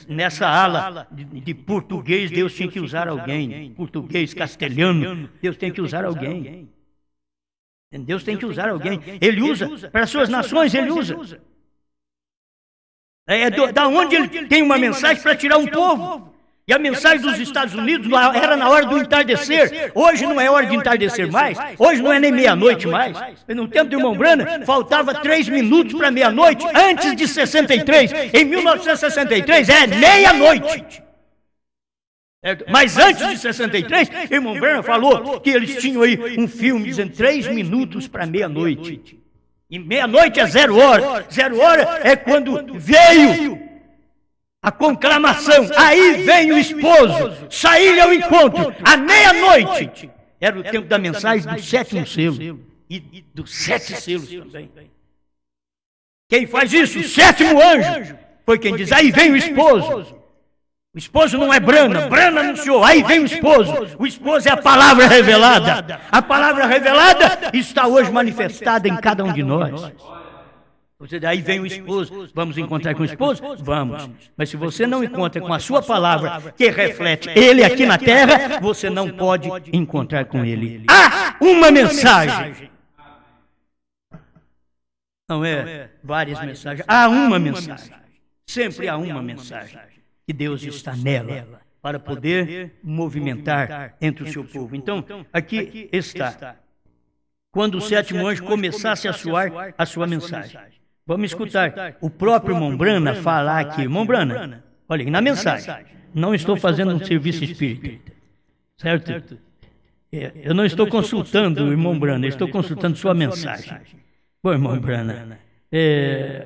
Nessa ala de português, Deus tinha que usar alguém. Português, castelhano, Deus tem que usar alguém. Deus tem que usar alguém. Ele usa, para as suas nações, ele usa. Da onde ele tem uma mensagem para tirar um povo. E a mensagem dos Estados Unidos era na hora do entardecer. Hoje não é hora de entardecer mais. Hoje não é nem meia-noite mais. No tempo do irmão Branham, faltava 3 minutos para meia-noite, antes de 63. Em 1963 é meia-noite. Mas antes de 63, o irmão Branham falou que eles tinham aí um filme dizendo 3 minutos para meia-noite. E meia-noite é 0 hora. 0 hora é quando veio a conclamação, aí vem o esposo, sair ao encontro, à meia-noite. Era o tempo da mensagem do 7º selo e dos 7 selos também. Quem faz isso? O 7º anjo. Foi quem diz, aí vem o esposo. O esposo não é Branham, Branham anunciou, aí vem o esposo. O esposo é a palavra revelada. A palavra revelada está hoje manifestada em cada um de nós. Aí vem o esposo, vamos encontrar com o esposo? Vamos. Mas se você não encontra com a sua palavra, que reflete ele aqui na terra, você não pode encontrar com ele. Há uma mensagem. Não é várias mensagens, há uma mensagem. Sempre há uma mensagem. Que Deus está nela, para poder movimentar entre o seu povo. Então, aqui está. Quando o 7º anjo começasse a soar a sua mensagem. Vamos escutar o próprio irmão Branham falar aqui. Irmão Branham, olha, na mensagem, não estou fazendo um serviço espírita, certo? Eu não estou consultando o irmão Branham, estou consultando sua mensagem. Bom, irmão Branham,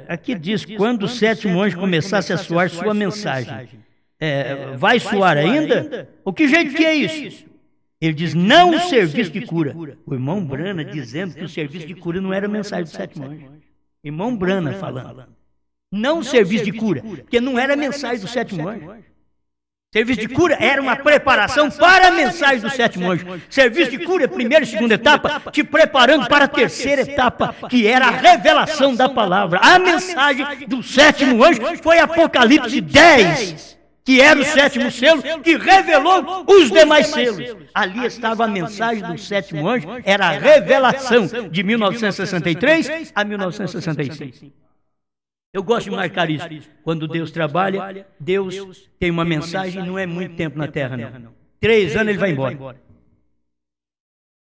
aqui diz, quando o 7º anjo começasse a soar sua mensagem, vai soar ainda? O que jeito que é isso? Ele diz, não o serviço de cura. O irmão Branham dizendo que o serviço de cura não era a mensagem do 7º anjo. Irmão Branham falando. Não o serviço de cura, porque não era a mensagem do 7º anjo. Serviço de cura era uma preparação para a mensagem do 7º anjo. Serviço de cura é a 1ª e 2ª etapa, te preparando para a 3ª etapa, que era a revelação da palavra. A mensagem do 7º anjo foi Apocalipse 10. que era o sétimo selo, que revelou os demais selos. Ali estava a mensagem do sétimo anjo, era a revelação de 1963 a 1965. Eu gosto de marcar isso. Quando Deus trabalha, Deus tem uma mensagem, não é muito tempo na terra, não. 3 anos ele vai embora.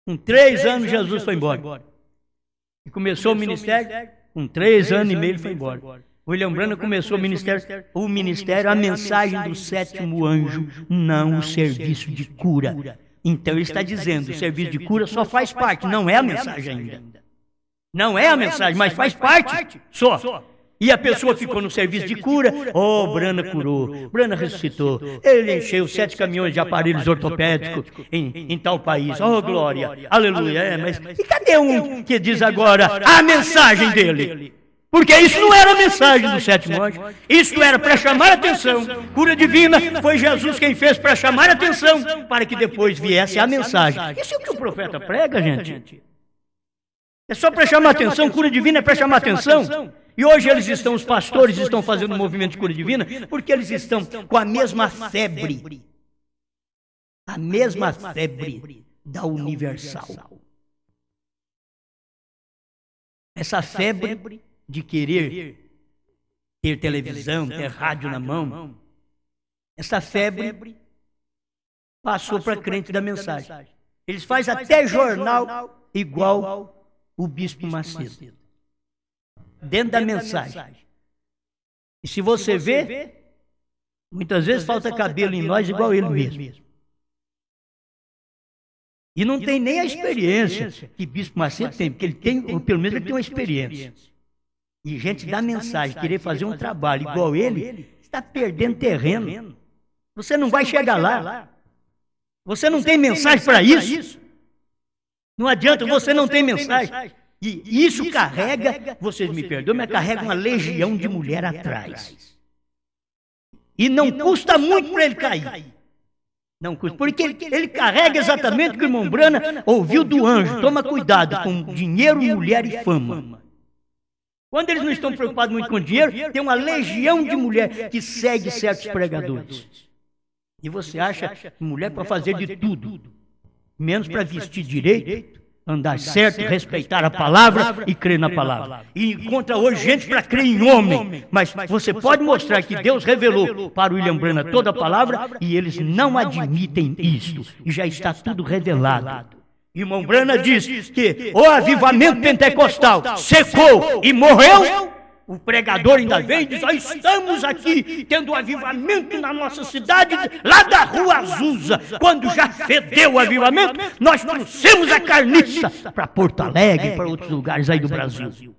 Com 3 anos Jesus foi embora. E começou o ministério, com 3 anos e meio ele foi embora. William Branham começou o ministério, a mensagem do sétimo anjo, não o serviço de cura. Então ele está dizendo, o serviço de cura só faz parte, não é a mensagem ainda. Não é a mensagem, mas faz parte só. E a pessoa ficou no serviço de cura, Branham curou, Branham ressuscitou, ele encheu 7 caminhões de aparelhos ortopédicos em tal país, glória, aleluia, mas e cadê um que diz agora a mensagem dele? Porque isso não era a mensagem do sétimo anjo, isso era para chamar a atenção, cura divina, foi Jesus quem fez para chamar a atenção, para que depois viesse a mensagem. Isso é o que o profeta prega, gente. É só para chamar a atenção, cura divina é para chamar a atenção. E hoje os pastores estão fazendo um movimento de cura divina, porque eles estão com a mesma febre da universal. Essa febre de querer ter televisão, ter rádio na mão, essa febre passou para crente da mensagem. Eles fazem até jornal igual o Bispo Macedo. Dentro da mensagem. E se você vê, muitas vezes falta cabelo em nós igual ele mesmo. E não tem nem a experiência que Bispo Macedo tem, porque ele tem, ou pelo menos ele tem uma experiência. E gente da mensagem, querer fazer um trabalho igual ele, está perdendo terreno. Você não vai chegar lá. Você não tem mensagem para isso. Não adianta, você não tem mensagem. E isso carrega, vocês me perdoam, mas carrega uma legião de mulher atrás. E não custa muito para ele cair. Não custa, porque ele carrega exatamente o que o irmão Branham ouviu do anjo. Toma cuidado com dinheiro, mulher e fama. Quando eles não estão preocupados muito com dinheiro, tem uma legião de mulher que segue certos pregadores. E você acha que mulher para fazer de tudo, menos para vestir direito, andar certo, respeitar a palavra e crer na palavra. E encontra hoje gente para crer em homem. Mas você pode mostrar que Deus revelou para o William Branham toda a palavra e eles não admitem isto. E já está tudo revelado. Irmão Branham diz que o avivamento pentecostal secou e morreu. O pregador ainda vem e diz, estamos aqui tendo um avivamento na nossa cidade, lá da Rua Azusa. Quando já fedeu o avivamento, nós trouxemos a carniça para Porto Alegre, para outros lugares aí do Brasil.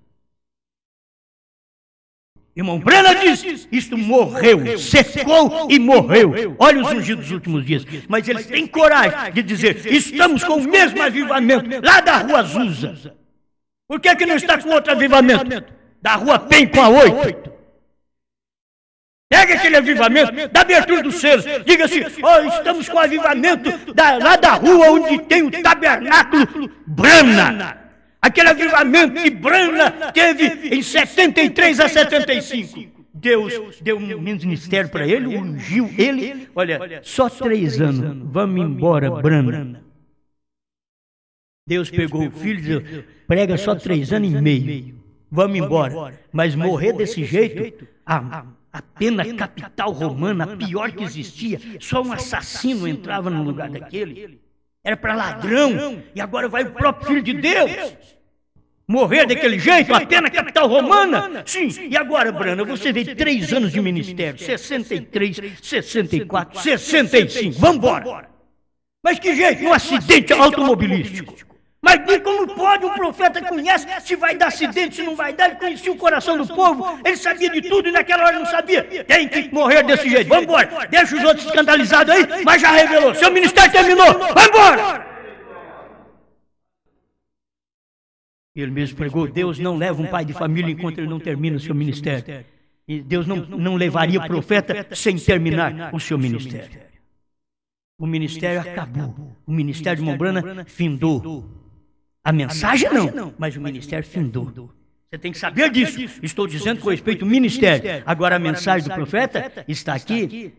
Irmão Branham diz, isto morreu, secou e morreu. Olha os ungidos dos últimos dias. Mas eles têm coragem de dizer, estamos com o mesmo avivamento lá da Rua Azusa. Por que não está com outro avivamento? Da Rua Pen com a 8. Pega aquele avivamento da abertura dos selos. Diga assim, estamos com o avivamento lá da rua onde tem o tabernáculo Branham. Aquele avivamento que Branham teve em 73 a 75. Deus deu um ministério para ele, ungiu ele. Olha, só 3 anos. Vamos embora, Branham. Deus pegou o filho e disse, prega só 3 anos e meio. Vamos embora. Mas morrer desse jeito, a pena capital romana, a pior que existia, só um assassino entrava no lugar daquele. Era para ladrão, e agora vai o próprio Filho de Deus. Morrer daquele jeito, a pena capital romana? Sim, e agora, Branham, você vê 3 anos de ministério, 63, 64, 65, vamos embora. Mas que jeito? Um acidente automobilístico. Mas nem como pode, um profeta conhece se vai dar acidente, se não vai dar, ele conhecia o coração do povo, ele sabia de tudo e naquela hora não sabia. Tem que morrer desse jeito, vamos embora. Deixa os outros escandalizados aí, mas já revelou, seu ministério terminou, vamos embora. Ele mesmo pregou, Deus não leva um pai de família enquanto ele não termina o seu ministério. E Deus não levaria profeta sem terminar o seu ministério. O ministério acabou, o ministério de irmão Branham findou. A mensagem não, mas o ministério findou. Você tem que saber disso. Estou dizendo com respeito ao ministério. Agora a mensagem do profeta está aqui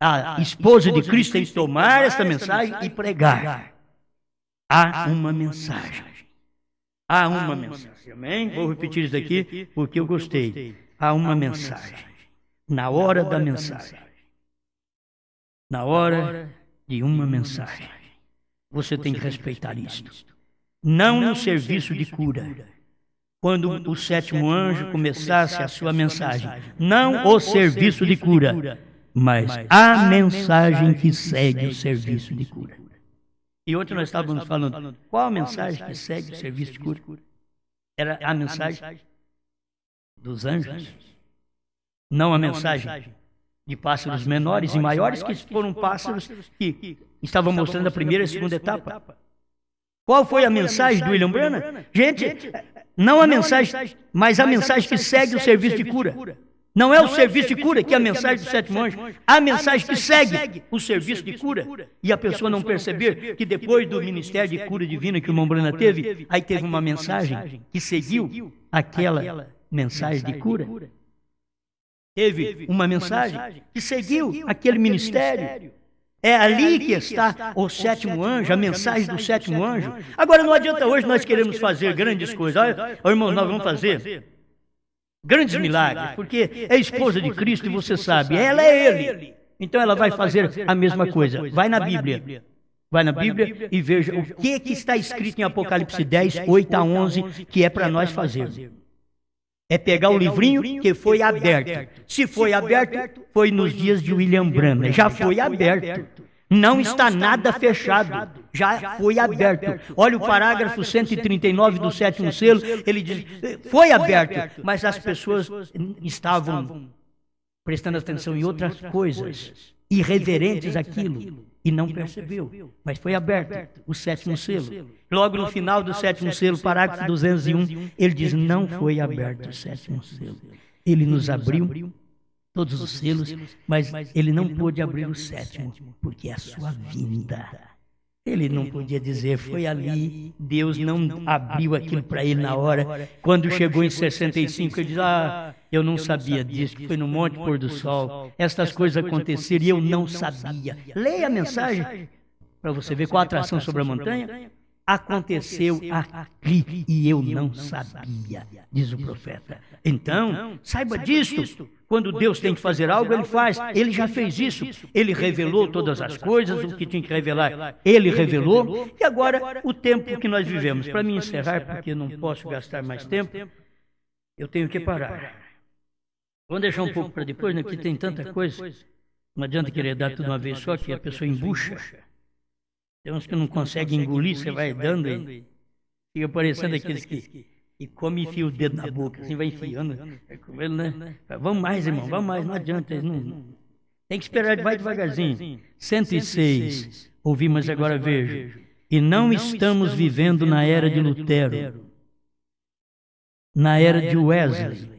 a esposa de Cristo tem que tomar esta mensagem e pregar. Há uma mensagem. Há uma mensagem. Amém? Vou repetir isso aqui porque eu gostei. Há uma mensagem. Na hora da mensagem. Na hora de uma mensagem. Você tem que respeitar isto. Não no serviço de cura. Quando o sétimo anjo começasse a sua mensagem. Não o serviço de cura, mas a mensagem que segue o serviço de cura. E ontem nós estávamos falando, qual a mensagem que segue o serviço de cura? Era a mensagem dos anjos. Não a mensagem de pássaros menores e maiores, que foram pássaros que estavam mostrando a primeira e a segunda etapa. Qual foi a mensagem do William Branham? Gente, não a mensagem, mas a mensagem que segue o serviço de cura. Não é o serviço de cura que é a mensagem do sétimo anjo. A mensagem que segue o serviço de cura. E a pessoa não perceber que depois do ministério de cura divina que o irmão Branham teve, aí teve uma mensagem que seguiu aquela mensagem de cura. Teve uma mensagem que seguiu aquele ministério. É ali que está o sétimo anjo, a mensagem do sétimo anjo. Agora não adianta hoje nós queremos fazer grandes coisas. Olha, irmãos, nós vamos fazer grandes milagres, porque é esposa de Cristo e você sabe, ela é Ele. Então ela vai fazer a mesma coisa. Vai na Bíblia. Vai na Bíblia e veja o que está escrito em Apocalipse 10, 8 a 11, que é para nós fazermos. É pegar o livrinho que foi aberto. Se foi aberto, foi nos dias de William Branham. Já foi aberto. Não está nada fechado. Já foi aberto. Olha o parágrafo 139 do sétimo selo. Ele diz, foi aberto, mas as pessoas estavam prestando atenção em outras coisas, irreverentes àquilo, e não percebeu. Mas foi aberto o sétimo selo. Logo no final do sétimo selo, parágrafo 201, ele diz, não foi aberto o sétimo selo. Ele nos abriu todos os selos, mas ele não pôde abrir o sétimo, porque é a sua vinda. Ele não podia dizer, foi ali, Deus não abriu aquilo para ele na hora. Quando chegou em 65, ele diz, eu não sabia disso, que foi no Monte Pôr do Sol. Estas coisas aconteceram e eu não sabia. Leia a mensagem, para você ver qual a atração sobre a montanha. Aconteceu aqui e eu não sabia, diz o profeta. Então, saiba disto. Quando Deus tem que fazer algo, Ele faz. Ele já fez isso. Ele revelou todas as coisas, o que tinha que revelar, Ele revelou. E agora, o tempo que nós vivemos. Para me encerrar, porque não posso gastar mais tempo, eu tenho que parar. Vamos deixar um pouco para depois, né? Porque tem tanta coisa. Não adianta querer dar tudo uma vez só, que a pessoa embucha. Tem uns que não conseguem engolir, você vai dando e fica parecendo aqueles que come e enfia o dedo na boca, assim vai enfiando. Né? Vamos mais, irmão, vamos mais, não adianta. Não. Tem que esperar, vai devagarzinho. 106, ouvi, mas agora vejo. E não estamos vivendo na era de Lutero, na era de Wesley,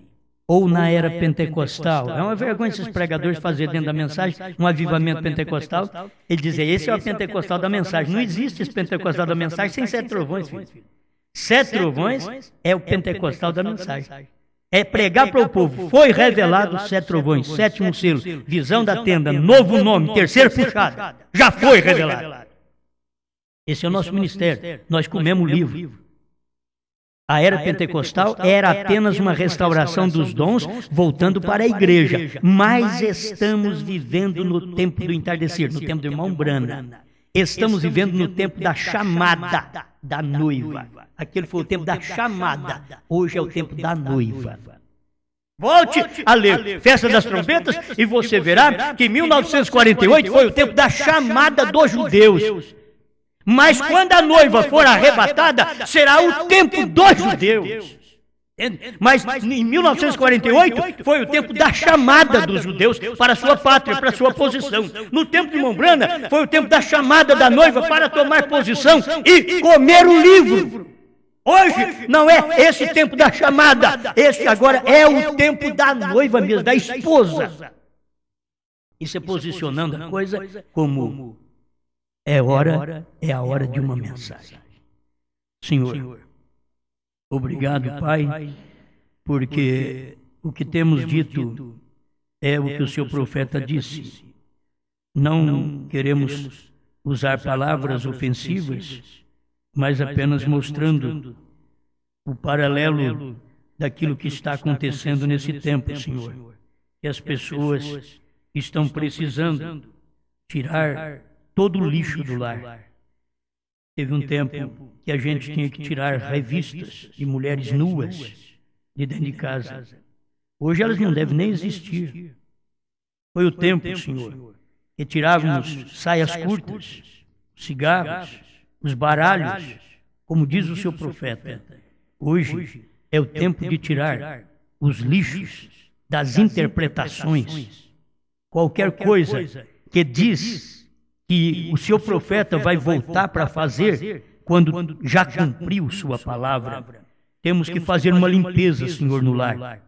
ou na era pentecostal. É uma vergonha esses pregadores fazerem dentro da mensagem um avivamento pentecostal. Ele dizer, esse é o pentecostal da mensagem. Não existe esse pentecostal da mensagem sem 7 trovões, filho. 7 trovões é o pentecostal da mensagem. É pregar para o povo. Foi revelado 7 trovões, 7º selo, visão da tenda, novo nome, 3º puxado. Já foi revelado. Esse é o nosso ministério. Nós comemos o livro. A era pentecostal era apenas uma restauração dos dons, voltando para a igreja. Mas estamos vivendo no tempo do entardecer, no tempo do irmão Branham. Estamos vivendo no tempo da chamada da noiva. Aquele foi o tempo da chamada. Hoje é o tempo da noiva. Volte a ler Festa das Trombetas e você verá que 1948 foi o tempo da chamada dos judeus. Mas quando a noiva for arrebatada, será o tempo dos judeus. Mas em 1948 foi o tempo da chamada dos judeus para a sua pátria, para a sua posição. No tempo de irmão Branham foi o tempo da chamada da noiva para tomar posição e comer o livro. Hoje não é esse tempo da chamada, esse agora é o tempo da noiva mesmo, da esposa. Isso é posicionando a coisa como é a hora de uma mensagem. Senhor, obrigado, Pai, porque o que temos dito é o que o seu profeta disse. Não queremos usar palavras ofensivas, mas apenas mostrando o paralelo daquilo que está acontecendo nesse tempo, Senhor. Que as pessoas estão precisando tirar todo o lixo do lar. Teve um tempo que a gente tinha que tirar revistas de mulheres nuas de dentro de casa. Hoje elas não devem nem existir. Foi o tempo, Senhor, que tirávamos saias curtas, cigarros, os baralhos, como diz o seu profeta. Hoje é o tempo de tirar os lixos das interpretações. Qualquer coisa que diz que o seu profeta vai voltar para fazer quando já cumpriu sua palavra. Temos que fazer uma limpeza, Senhor, no lar.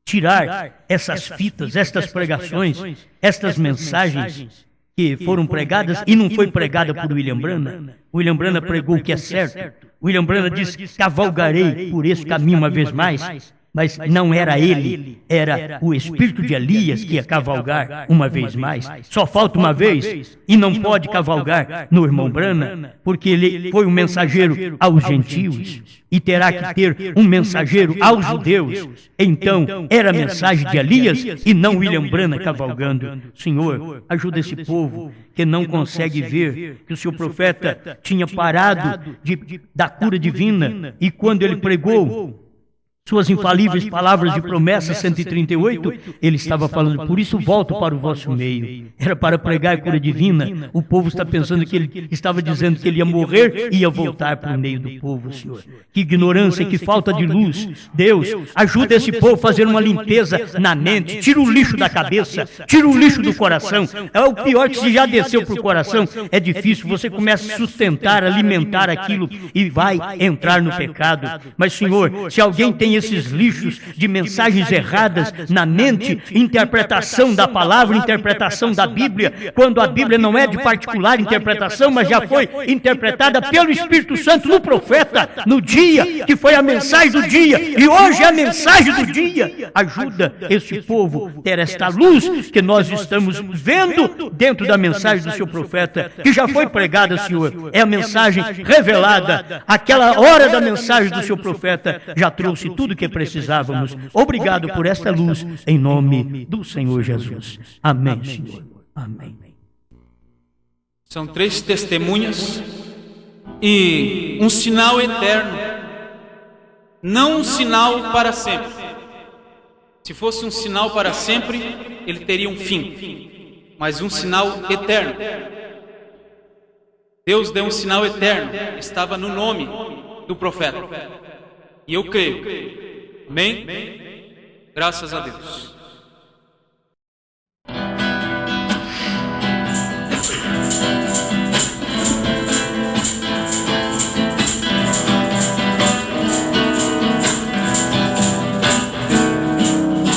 Tirar essas fitas, estas pregações, estas mensagens que foram pregadas e não foi pregada por William Branham. William Branham pregou o que é certo. William Branham disse: cavalgarei por esse caminho uma vez mais. Mas não era ele, era o espírito de Elias que ia cavalgar uma vez mais. Só falta uma vez e não pode cavalgar no irmão Branham, porque ele foi um mensageiro aos gentios e terá que ter um mensageiro aos judeus. Então, era a mensagem de Elias e não William Branham cavalgando. Senhor, ajuda esse povo que não consegue ver que o seu profeta tinha parado da cura divina e quando ele pregou suas infalíveis palavras de promessa 138, ele estava falando: por isso volto para o vosso meio. Era para pregar a cura divina. O povo está pensando que ele estava dizendo que ele ia morrer e ia voltar para o meio do povo, Senhor. Que ignorância, que falta de luz. Deus, ajuda esse povo a fazer uma limpeza na mente. Tira o lixo da cabeça, tira o lixo do coração. É o pior, que se já desceu para o coração, é difícil. Você começa a sustentar, alimentar aquilo e vai entrar no pecado. Mas, Senhor, se alguém tem esses lixos de mensagens erradas na mente, interpretação da palavra, interpretação da Bíblia, quando a Bíblia não é de particular interpretação, mas já foi interpretada pelo Espírito Santo no profeta, no dia, que foi a mensagem do dia, e hoje é a mensagem do dia. Ajuda esse povo a ter esta luz que nós estamos vendo dentro da mensagem do seu profeta, que já foi pregada, Senhor. É a mensagem revelada. Aquela hora da mensagem do seu profeta já trouxe tudo que precisávamos. Obrigado por esta luz, em nome do Senhor Jesus. Amém, Senhor. Amém. São 3 testemunhas e um sinal eterno, não um sinal para sempre. Se fosse um sinal para sempre, ele teria um fim, mas um sinal eterno. Deus deu um sinal eterno, estava no nome do profeta. E eu creio. Amém? Graças a Deus.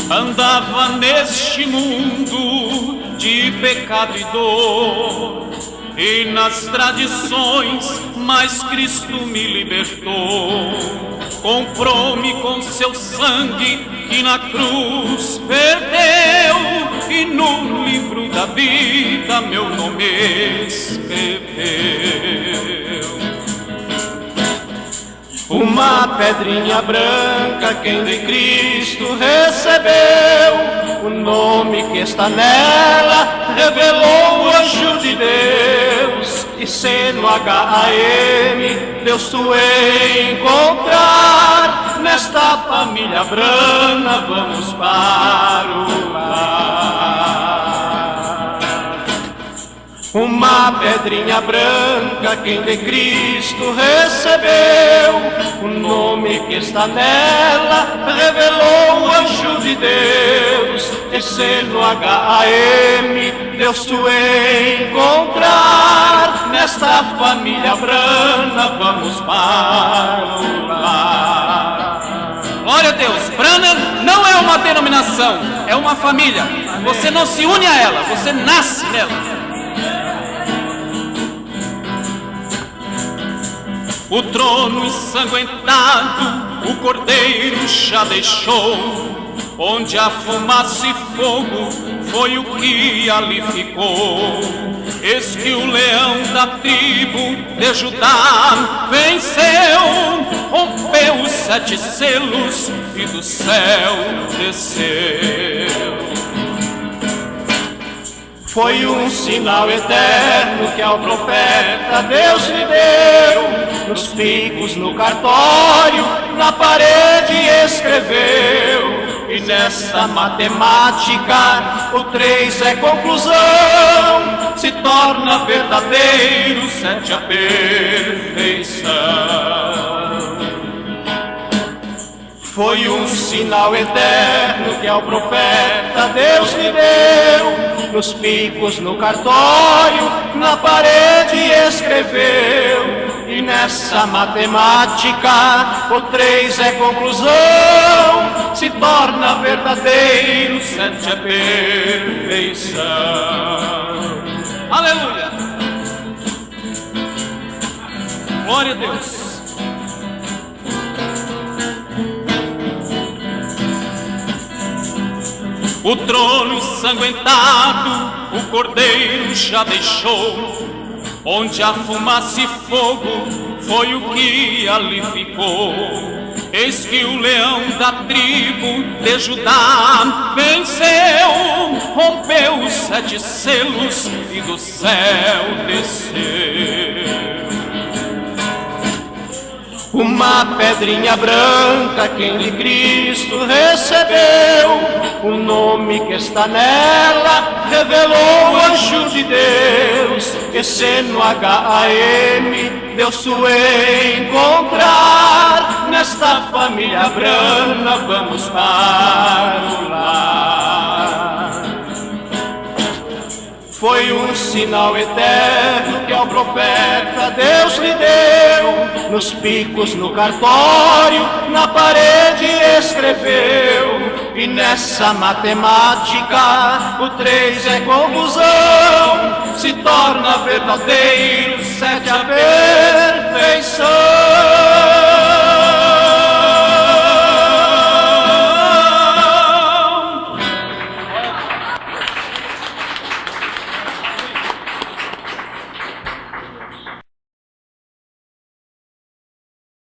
Andava neste mundo de pecado e dor, e nas tradições, mas Cristo me libertou. Comprou-me com seu sangue e na cruz perdeu, e no livro da vida meu nome escreveu. Uma pedrinha branca quem de Cristo recebeu, o nome que está nela revelou o anjo de Deus, e sendo H-A-M Deus tu encontrar, nesta família brana vamos para o lar. Uma pedrinha branca quem de Cristo recebeu, o nome que está nela revelou o anjo de Deus, e sendo H-A-M Deus tu encontrar, nesta família brana vamos para o lar. Glória a Deus. Branham não é uma denominação, é uma família. Você não se une a ela, você nasce nela. O trono ensanguentado o cordeiro já deixou. Onde a fumaça e fogo foi o que ali ficou. Eis que o leão da tribo de Judá venceu, rompeu os 7 selos e do céu desceu. Foi um sinal eterno que ao profeta Deus lhe deu. Nos picos, no cartório, na parede escreveu. E nessa matemática o 3 é conclusão. Se torna verdadeiro 7 a perfeição. Foi um sinal eterno que ao profeta Deus lhe deu. Nos picos, no cartório, na parede escreveu. E nessa matemática o 3 é conclusão. Se torna verdadeiro 7 a perfeição. Aleluia! Glória a Deus! O trono ensanguentado o cordeiro já deixou. Onde a fumaça e fogo foi o que ali ficou. Eis que o leão da tribo de Judá venceu, rompeu os 7 selos e do céu desceu. Uma pedrinha branca quem de Cristo recebeu. O nome que está nela revelou o anjo de Deus. E se no H.A.M. Deus o encontrar, nesta família branca vamos para o lar. Foi um sinal eterno que ao profeta Deus lhe deu. Nos picos, no cartório, na parede escreveu. E nessa matemática o 3 é conclusão. Se torna verdadeiro 7 a perfeição.